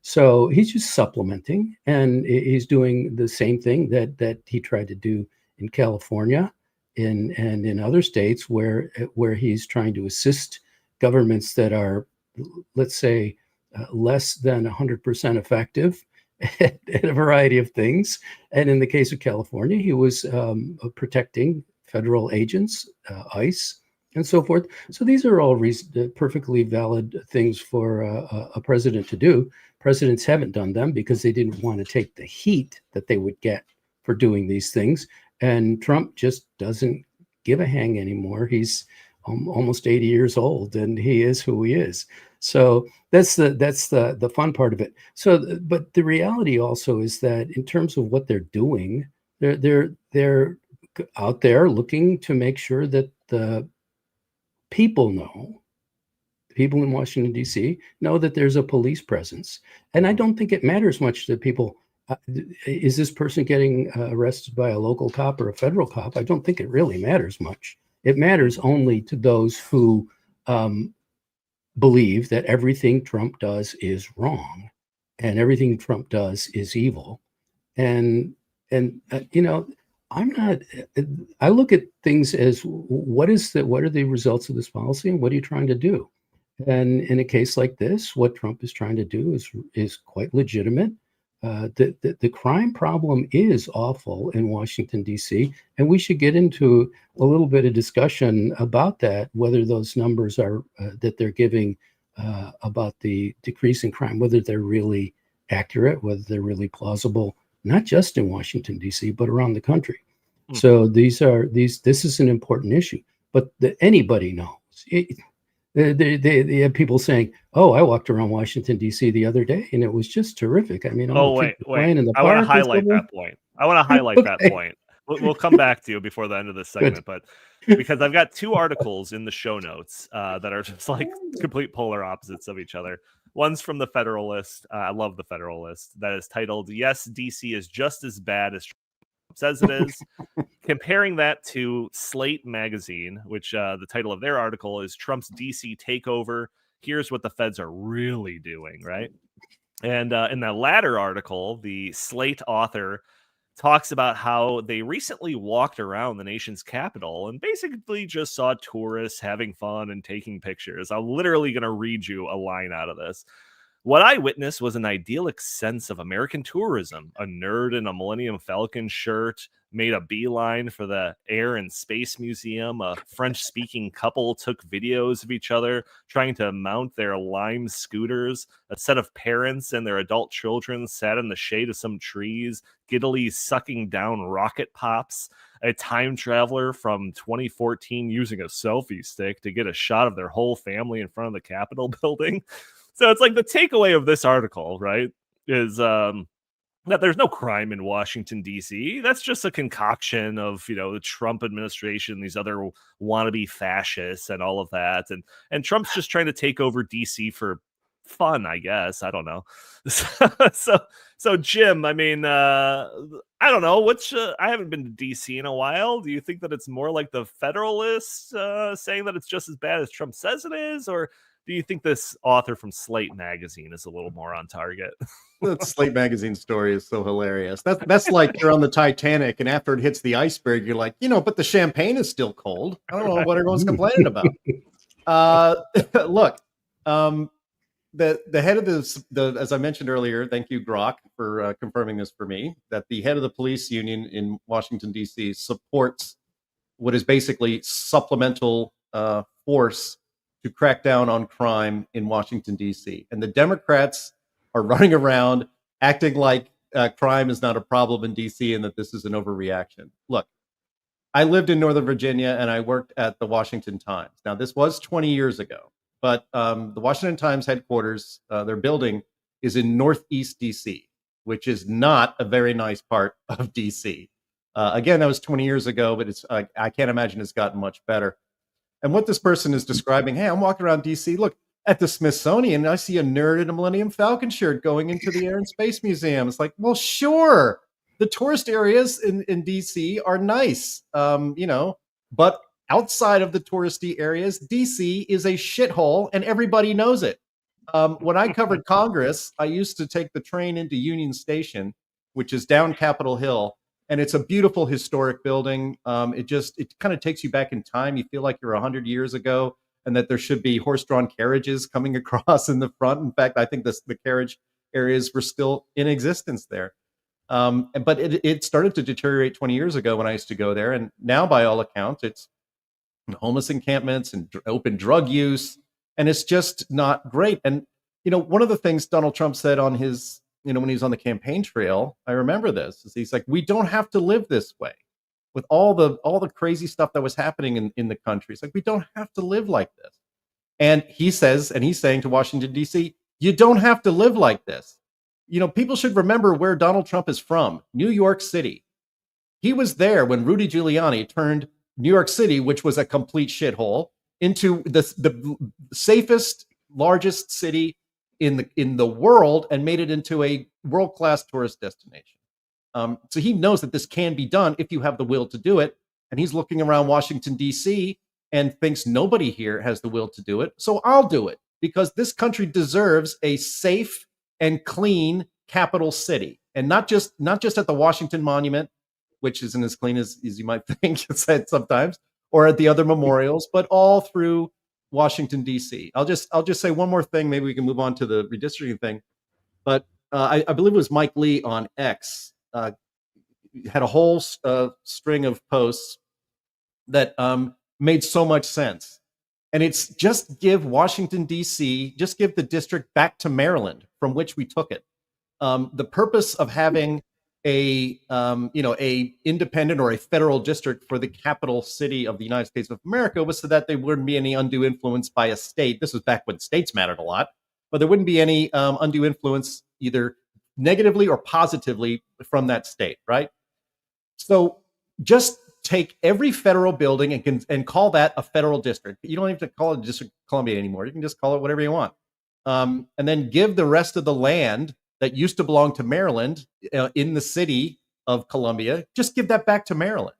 So he's just supplementing, and he's doing the same thing that he tried to do in California and in other states where he's trying to assist governments that are, let's say, less than 100% effective at a variety of things. And in the case of California, he was protecting federal agents, ICE, and so forth. So these are all perfectly valid things for a president to do. Presidents haven't done them because they didn't want to take the heat that they would get for doing these things. And Trump just doesn't give a hang anymore. He's almost 80 years old, and he is who he is. So that's the fun part of it. So, but the reality also is that in terms of what they're doing, they're out there looking to make sure that the people in Washington, D.C. know that there's a police presence. And I don't think it matters much to people. Is this person getting arrested by a local cop or a federal cop? I don't think it really matters much. It matters only to those who believe that everything Trump does is wrong and everything Trump does is evil. And And I'm not. I look at things as what are the results of this policy, and what are you trying to do? And in a case like this, what Trump is trying to do is quite legitimate. The crime problem is awful in Washington, D.C., and we should get into a little bit of discussion about that, whether those numbers are that they're giving about the decrease in crime, whether they're really accurate, whether they're really plausible, not just in Washington, D.C., but around the country. So this is an important issue, but anybody knows. They have people saying, "Oh, I walked around Washington D.C. the other day, and it was just terrific." I mean, wait. playing in the I want to park and highlight so on. that point. I want to highlight that point. We'll come back to you before the end of this segment, but because I've got two articles in the show notes that are just like complete polar opposites of each other. One's from the Federalist. I love the Federalist. That is titled, "Yes, DC is just as bad as Trump says it is," comparing that to Slate magazine, which the title of their article is "Trump's DC Takeover. Here's what the feds are really doing," right? And in the latter article, the Slate author talks about how they recently walked around the nation's capital and basically just saw tourists having fun and taking pictures. I'm literally going to read you a line out of this. "What I witnessed was an idyllic sense of American tourism. A nerd in a Millennium Falcon shirt made a beeline for the Air and Space Museum. A French-speaking couple took videos of each other trying to mount their Lime scooters. A set of parents and their adult children sat in the shade of some trees, giddily sucking down rocket pops. A time traveler from 2014 using a selfie stick to get a shot of their whole family in front of the Capitol building." So it's like the takeaway of this article, right, is that there's no crime in Washington, D.C. That's just a concoction of, the Trump administration, these other wannabe fascists and all of that. And Trump's just trying to take over D.C. for fun, I guess. I don't know. So Jim, I mean, I don't know. I haven't been to D.C. in a while. Do you think that it's more like the Federalists saying that it's just as bad as Trump says it is? Or do you think this author from Slate magazine is a little more on target? The Slate magazine story is so hilarious. That's like you're on the Titanic, and after it hits the iceberg, you're like, but the champagne is still cold. I don't know what everyone's complaining about. Look, the head of as I mentioned earlier, thank you, Grok, for confirming this for me, that the head of the police union in Washington, D.C. supports what is basically supplemental force to crack down on crime in Washington, D.C. And the Democrats are running around acting like crime is not a problem in D.C. and that this is an overreaction. Look, I lived in Northern Virginia and I worked at the Washington Times. Now, this was 20 years ago, but the Washington Times headquarters, their building is in Northeast D.C., which is not a very nice part of D.C. Again, that was 20 years ago, but I can't imagine it's gotten much better. And what this person is describing, hey, I'm walking around D.C., look, at the Smithsonian, I see a nerd in a Millennium Falcon shirt going into the Air and Space Museum. It's like, well, sure, the tourist areas in D.C. are nice, but outside of the touristy areas, D.C. is a shithole, and everybody knows it. When I covered Congress, I used to take the train into Union Station, which is down Capitol Hill. And it's a beautiful historic building. It kind of takes you back in time. You feel like you're 100 years ago, and that there should be horse-drawn carriages coming across in the front. In fact, I think the carriage areas were still in existence there. But it started to deteriorate 20 years ago when I used to go there. And now, by all accounts, it's homeless encampments and open drug use. And it's just not great. And, one of the things Donald Trump said on his when he was on the campaign trail, I remember this, is he's like, we don't have to live this way with all the crazy stuff that was happening in the country. It's like, we don't have to live like this. And he's saying to Washington, D.C., you don't have to live like this. People should remember where Donald Trump is from, New York City. He was there when Rudy Giuliani turned New York City, which was a complete shithole, into the safest, largest city in the world, and made it into a world-class tourist destination. So he knows that this can be done if you have the will to do it. And he's looking around Washington, D.C. and thinks nobody here has the will to do it. So I'll do it, because this country deserves a safe and clean capital city. and not just at the Washington Monument, which isn't as clean as you might think it's sometimes, or at the other memorials, but all through Washington, D.C. I'll just say one more thing. Maybe we can move on to the redistricting thing. But I believe it was Mike Lee on X had a whole string of posts that made so much sense. And it's just give Washington, D.C., just give the district back to Maryland, from which we took it. The purpose of having a independent or a federal district for the capital city of the United States of America was so that there wouldn't be any undue influence by a state. This was back when states mattered a lot, but there wouldn't be any undue influence either negatively or positively from that state, right? So just take every federal building and call that a federal district. You don't have to call it District of Columbia anymore. You can just call it whatever you want. And then give the rest of the land that used to belong to Maryland in the city of Columbia, just give that back to Maryland.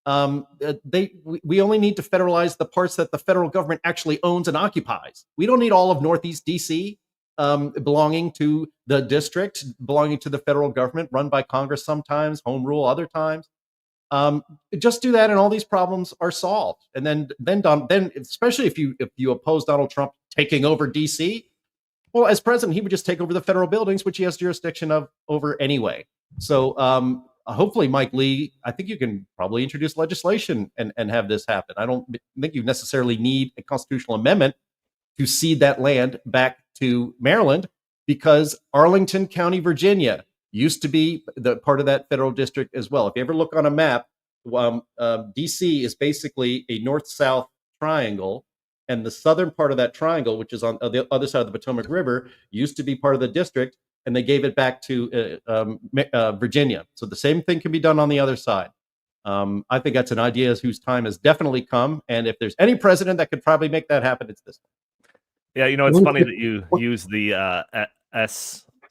We only need to federalize the parts that the federal government actually owns and occupies. We don't need all of Northeast DC belonging to the district, belonging to the federal government, run by Congress sometimes, home rule other times. Just do that, and all these problems are solved. And then especially if you oppose Donald Trump taking over DC, well, as president, he would just take over the federal buildings, which he has jurisdiction over anyway. So hopefully, Mike Lee, I think you can probably introduce legislation and have this happen. I don't think you necessarily need a constitutional amendment to cede that land back to Maryland, because Arlington County, Virginia, used to be the part of that federal district as well. If you ever look on a map, DC is basically a north-south triangle, and the southern part of that triangle, which is on the other side of the Potomac River, used to be part of the district, and they gave it back to Virginia. So the same thing can be done on the other side. I think that's an idea whose time has definitely come, and if there's any president that could probably make that happen, it's this one. Yeah, it's funny that you use the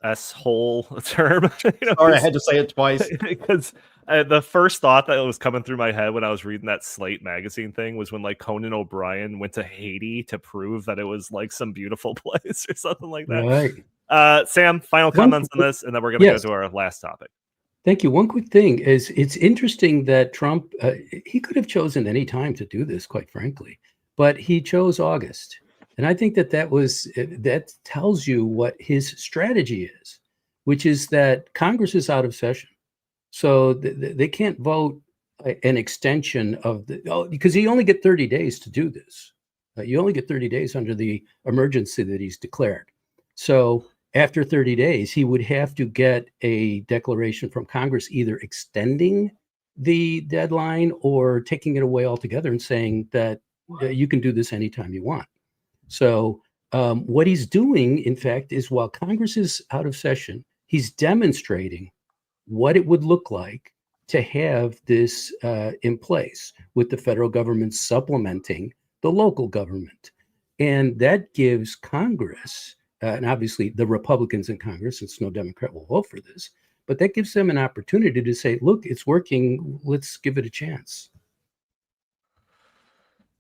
S-hole term. Sorry, I had to say it twice. Because the first thought that was coming through my head when I was reading that Slate magazine thing was when like Conan O'Brien went to Haiti to prove that it was like some beautiful place or something like that. Right. Sam, final comments on this, and then we're going to go to our last topic. Thank you. One quick thing is it's interesting that Trump, he could have chosen any time to do this, quite frankly, but he chose August. And I think that tells you what his strategy is, which is that Congress is out of session. So they can't vote an extension of because you only get 30 days to do this. You only get 30 days under the emergency that he's declared. So after 30 days, he would have to get a declaration from Congress, either extending the deadline or taking it away altogether and saying that you can do this anytime you want. So what he's doing, in fact, is while Congress is out of session, he's demonstrating what it would look like to have this in place, with the federal government supplementing the local government. And that gives Congress, and obviously the Republicans in Congress, since no Democrat will vote for this, but that gives them an opportunity to say, look, it's working, let's give it a chance.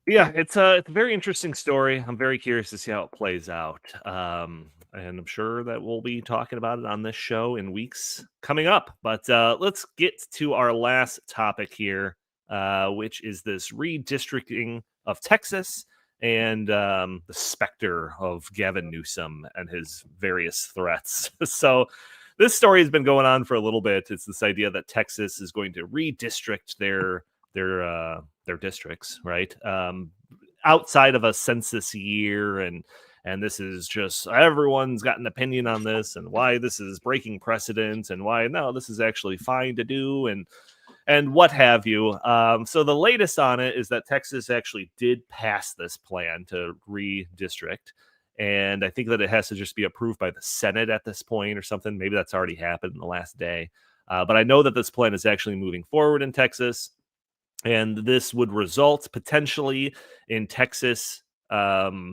Yeah, it's a very interesting story. I'm very curious to see how it plays out. And I'm sure that we'll be talking about it on this show in weeks coming up. But let's get to our last topic here, which is this redistricting of Texas and the specter of Gavin Newsom and his various threats. So this story has been going on for a little bit. It's this idea that Texas is going to redistrict their districts, right? Outside of a census year, and this is just, everyone's got an opinion on this and why this is breaking precedent and why no, this is actually fine to do and what have you. So the latest on it is that Texas actually did pass this plan to redistrict, and I think that it has to just be approved by the Senate at this point or something. Maybe that's already happened in the last day, but I know that this plan is actually moving forward in Texas. And this would result potentially in Texas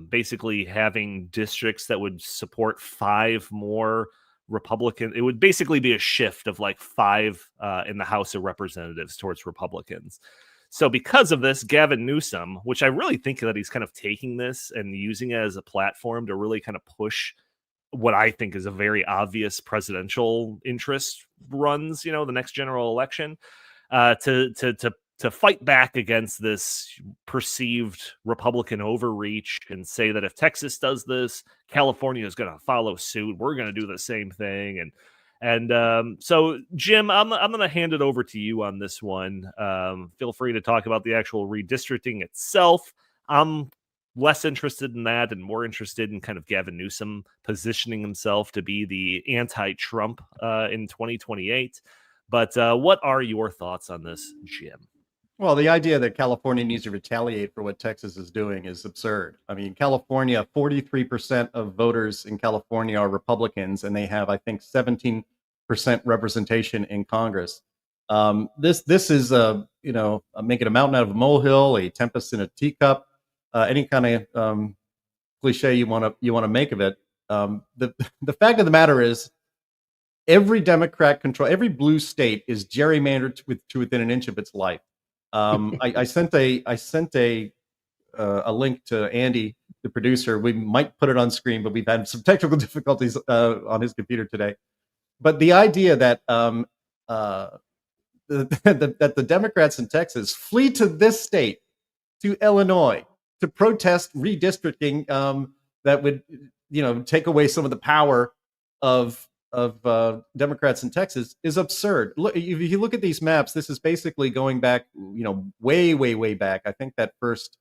basically having districts that would support 5 more Republican. It would basically be a shift of like 5 in the House of Representatives towards Republicans. So because of this, Gavin Newsom, which I really think that he's kind of taking this and using it as a platform to really kind of push what I think is a very obvious presidential interest runs, the next general election, to fight back against this perceived Republican overreach and say that if Texas does this, California is going to follow suit. We're going to do the same thing. So, Jim, I'm going to hand it over to you on this one. Feel free to talk about the actual redistricting itself. I'm less interested in that and more interested in kind of Gavin Newsom positioning himself to be the anti-Trump in 2028. But what are your thoughts on this, Jim? Well, the idea that California needs to retaliate for what Texas is doing is absurd. I mean, California, 43% of voters in California are Republicans, and they have, I think, 17% representation in Congress. This is making a mountain out of a molehill, a tempest in a teacup, any kind of cliche you want to make of it. The fact of the matter is, every Democrat every blue state is gerrymandered to within an inch of its life. I sent a link to Andy, the producer. We might put it on screen, but we've had some technical difficulties on his computer today. But the idea that that the Democrats in Texas flee to this state, to Illinois, to protest redistricting that would take away some of the power of Democrats in Texas is absurd. Look, if you look at these maps, this is basically going back, way back. I think that first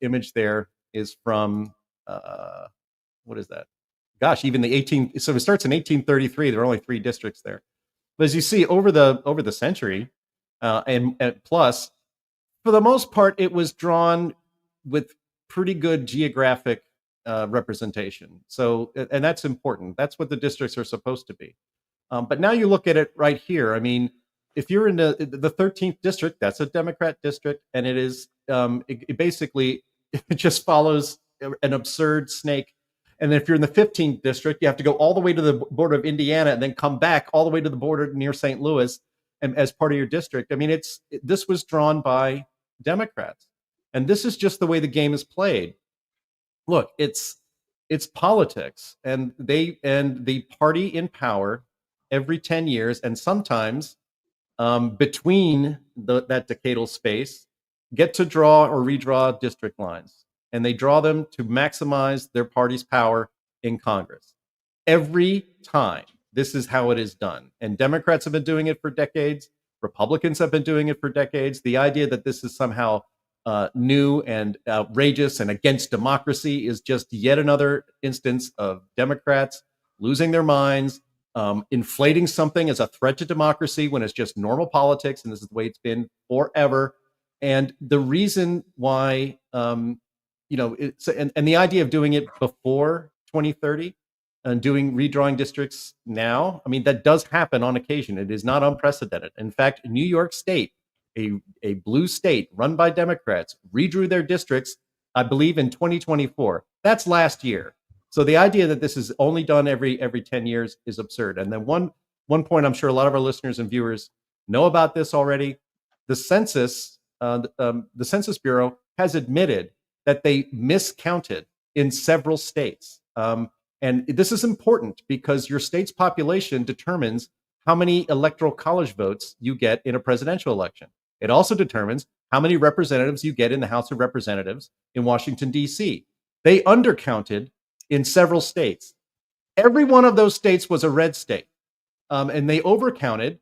image there is from what is that? Gosh, even the 18. So it starts in 1833. There are only 3 districts there, but as you see over the century, and plus, for the most part, it was drawn with pretty good geographic representation. So, and that's important. That's what the districts are supposed to be. But now you look at it right here. I mean, if you're in the 13th district, that's a Democrat district, and it is it basically it just follows an absurd snake. And then if you're in the 15th district, you have to go all the way to the border of Indiana and then come back all the way to the border near St. Louis, and as part of your district. I mean, this was drawn by Democrats, and this is just the way the game is played. Look, it's politics, and the party in power every 10 years, and sometimes between that decadal space, get to draw or redraw district lines, and they draw them to maximize their party's power in Congress. Every time, this is how it is done, and Democrats have been doing it for decades. Republicans have been doing it for decades. The idea that this is somehow new and outrageous and against democracy is just yet another instance of Democrats losing their minds, inflating something as a threat to democracy when it's just normal politics, and this is the way it's been forever. And the reason why, it's and the idea of doing it before 2030 and redrawing districts now, I mean, that does happen on occasion. It is not unprecedented. In fact, New York State, a blue state run by Democrats, redrew their districts, I believe, in 2024. That's last year. So the idea that this is only done every 10 years is absurd. And then one point I'm sure a lot of our listeners and viewers know about this already. The Census Bureau has admitted that they miscounted in several states. And this is important because your state's population determines how many electoral college votes you get in a presidential election. It also determines how many representatives you get in the House of Representatives in Washington, D.C. They undercounted in several states. Every one of those states was a red state, and they overcounted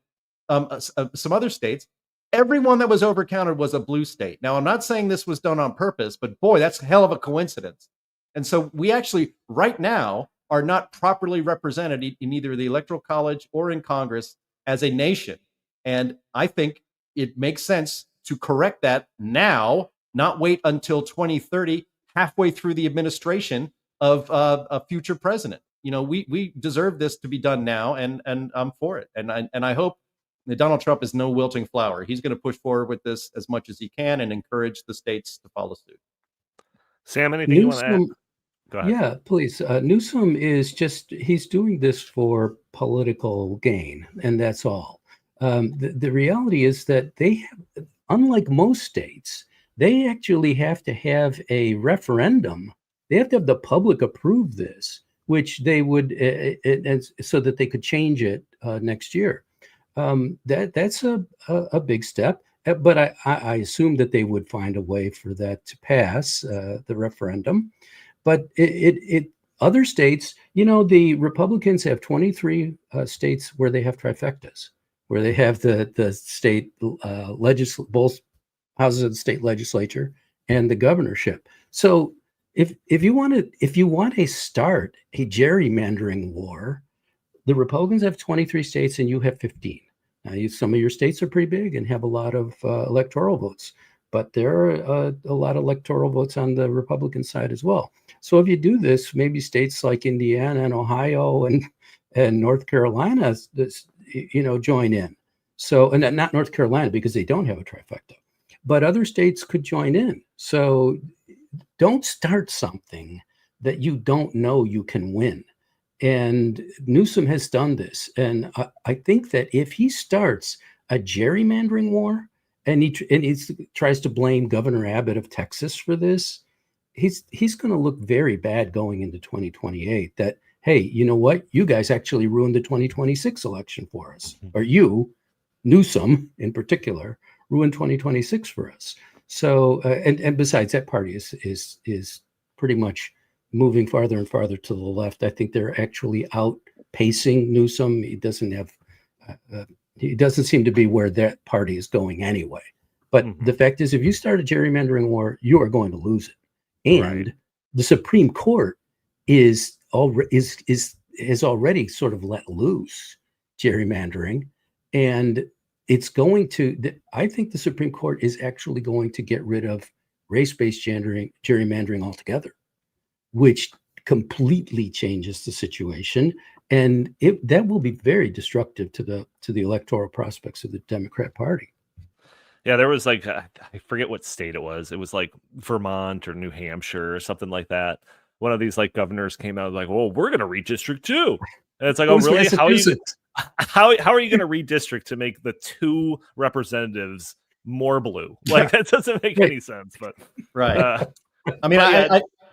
some other states. Every one that was overcounted was a blue state. Now, I'm not saying this was done on purpose, but boy, that's a hell of a coincidence. And so we actually, right now, are not properly represented in either the Electoral College or in Congress as a nation. And I think it makes sense to correct that now, not wait until 2030, halfway through the administration of a future president. We deserve this to be done now, and I'm for it. And I hope that Donald Trump is no wilting flower. He's going to push forward with this as much as he can and encourage the states to follow suit. Sam, anything you want to add? Go ahead. Yeah, please. Newsom he's doing this for political gain, and that's all. The reality is that they have, unlike most states, they actually have to have a referendum. They have to have the public approve this, which they would, and so that they could change it next year. That's a big step. But I assume that they would find a way for that to pass the referendum. But other states, the Republicans have 23 states where they have trifectas, where they have the state both houses of the state legislature and the governorship. So if you want to start a gerrymandering war, the Republicans have 23 states and you have 15. Now, some of your states are pretty big and have a lot of electoral votes, but there are a lot of electoral votes on the Republican side as well. So if you do this, maybe states like Indiana and Ohio and North Carolina, join in. So, and not North Carolina because they don't have a trifecta, but other states could join in. So don't start something that you don't know you can win. And Newsom has done this. And I think that if he starts a gerrymandering war and he tries to blame Governor Abbott of Texas for this, he's going to look very bad going into 2028 that, hey, you know what? You guys actually ruined the 2026 election for us. Or you, Newsom in particular, ruined 2026 for us. So, and besides, that party is pretty much moving farther and farther to the left. I think they're actually outpacing Newsom. He doesn't seem to be where that party is going anyway. But the fact is, if you start a gerrymandering war, you are going to lose it. And the Supreme Court has already sort of let loose gerrymandering, and it's going to. I think the Supreme Court is actually going to get rid of race-based gerrymandering altogether, which completely changes the situation, and that will be very destructive to the electoral prospects of the Democrat Party. Yeah, there was like, I forget what state it was. It was like Vermont or New Hampshire or something like that. One of these like governors came out like, "Well, we're going to redistrict too." And it's like, "Oh, really? How are you going to redistrict to make the two representatives more blue?" Like that doesn't make any sense. But I mean,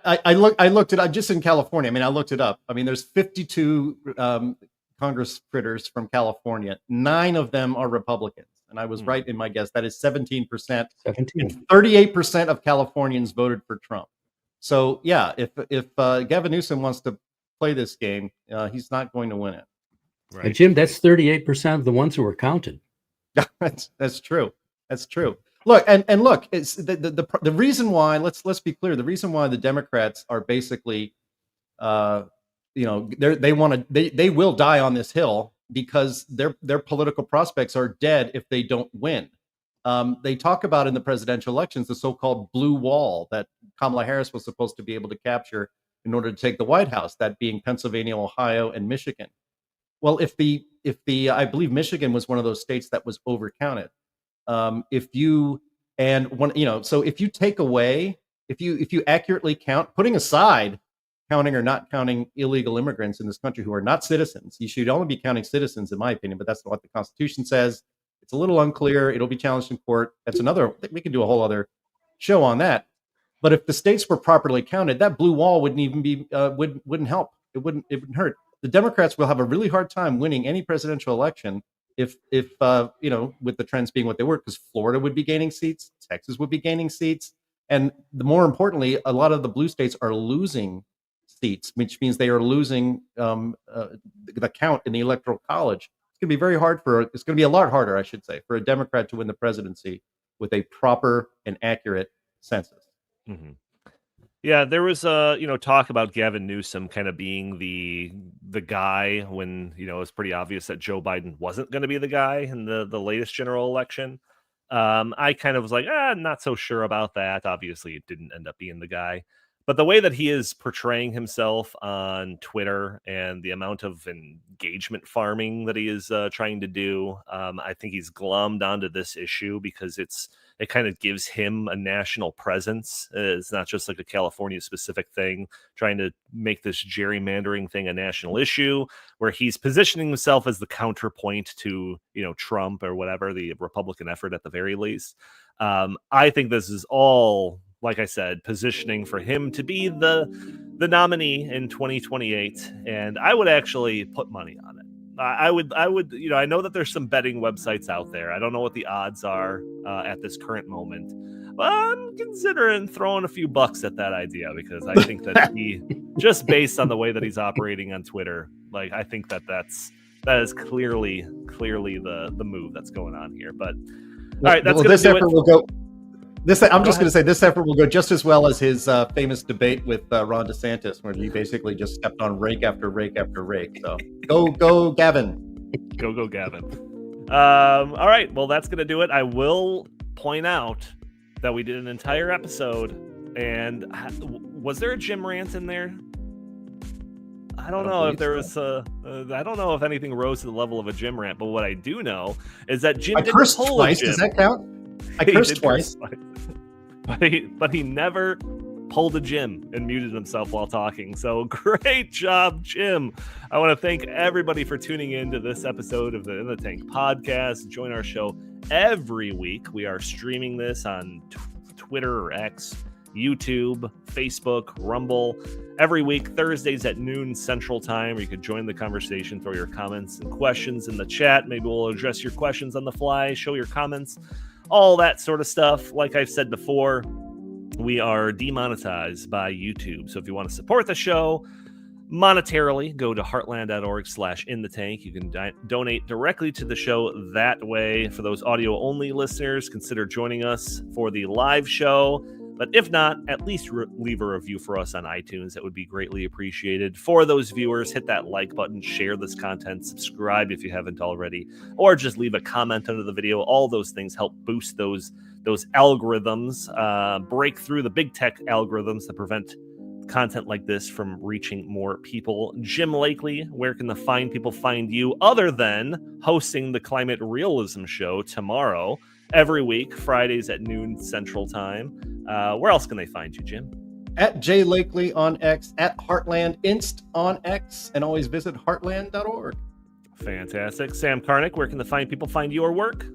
I looked it up just in California. I mean, I looked it up. I mean, there's 52 Congress critters from California. 9 of them are Republicans. And I was right in my guess. That is 17%. 17. And 38% of Californians voted for Trump. So yeah, if Gavin Newsom wants to play this game, he's not going to win it. Right. Jim, that's 38% of the ones who were counted. That's true. That's true. Look, and look, it's the reason why. Let's be clear. The reason why the Democrats are basically, they will die on this hill because their political prospects are dead if they don't win. They talk about in the presidential elections the so-called blue wall that Kamala Harris was supposed to be able to capture in order to take the White House, that being Pennsylvania, Ohio, and Michigan. Well, if the I believe Michigan was one of those states that was overcounted. So if you take away, if you accurately count, putting aside counting or not counting illegal immigrants in this country who are not citizens, you should only be counting citizens, in my opinion, but that's what the Constitution says. It's a little unclear. It'll be challenged in court. We can do a whole other show on that. But if the states were properly counted, that blue wall wouldn't even be wouldn't help. It wouldn't hurt. The Democrats will have a really hard time winning any presidential election if with the trends being what they were, because Florida would be gaining seats, Texas would be gaining seats, and more importantly, a lot of the blue states are losing seats, which means they are losing the count in the Electoral College. It's going to be a lot harder, I should say, for a Democrat to win the presidency with a proper and accurate census. Mm-hmm. Yeah, there was talk about Gavin Newsom kind of being the guy when it was pretty obvious that Joe Biden wasn't going to be the guy in the latest general election. I kind of was like, not so sure about that. Obviously, it didn't end up being the guy. But the way that he is portraying himself on Twitter and the amount of engagement farming that he is trying to do, I think he's glommed onto this issue because it kind of gives him a national presence. It's not just like a California specific thing, trying to make this gerrymandering thing a national issue where he's positioning himself as the counterpoint to, Trump or whatever, the Republican effort at the very least. I think this is all like I said, positioning for him to be the nominee in 2028, and I would actually put money on it. I would, I know that there's some betting websites out there. I don't know what the odds are at this current moment, but I'm considering throwing a few bucks at that idea, because I think that he, just based on the way that he's operating on Twitter, like, I think that is clearly the move that's going on here. But all right, that's this effort will go. I'm just going to say this effort will go just as well as his famous debate with Ron DeSantis, where he basically just stepped on rake after rake after rake. So go, Gavin. Go, Gavin. All right, well, that's going to do it. I will point out that we did an entire episode, and was there a Jim rant in there? I don't know if there was I don't know if anything rose to the level of a Jim rant, but what I do know is that Jim didn't cursed pull twice. a Jim. Does that count? I cursed twice. But he never pulled a Jim and muted himself while talking. So great job, Jim. I want to thank everybody for tuning in to this episode of the In the Tank podcast. Join our show every week. We are streaming this on Twitter or X, YouTube, Facebook, Rumble, every week, Thursdays at noon Central Time. You could join the conversation, throw your comments and questions in the chat. Maybe we'll address your questions on the fly, show your comments, all that sort of stuff. Like I've said before, we are demonetized by YouTube. So if you want to support the show monetarily, go to heartland.org/inthetank. You can donate directly to the show that way. For those audio only listeners, consider joining us for the live show. But if not, at least leave a review for us on iTunes. That would be greatly appreciated. For those viewers, hit that like button, share this content, subscribe if you haven't already, or just leave a comment under the video. All those things help boost those algorithms, break through the big tech algorithms that prevent content like this from reaching more people. Jim Lakely, where can the fine people find you other than hosting the Climate Realism Show tomorrow, every week, Fridays at noon Central Time? Where else can they find you, Jim? At J Lakely on X, at Heartland Inst on X, and always visit heartland.org. Fantastic. Sam Karnick, where can the fine people find your work?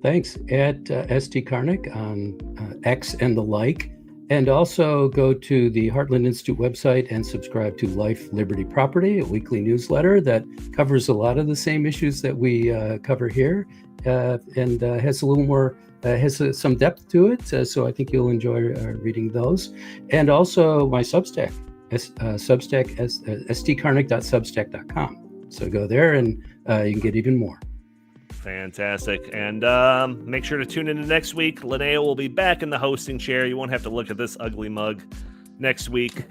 Thanks. At ST Karnick on X and the like. And also go to the Heartland Institute website and subscribe to Life, Liberty, Property, a weekly newsletter that covers a lot of the same issues that we cover here, and has a little more, has some depth to it. So I think you'll enjoy reading those. And also my Substack, stkarnick.substack.com. So go there and you can get even more. Fantastic. And make sure to tune in next week. Linnea will be back in the hosting chair. You won't have to look at this ugly mug next week.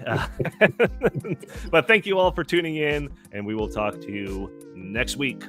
But thank you all for tuning in, and we will talk to you next week.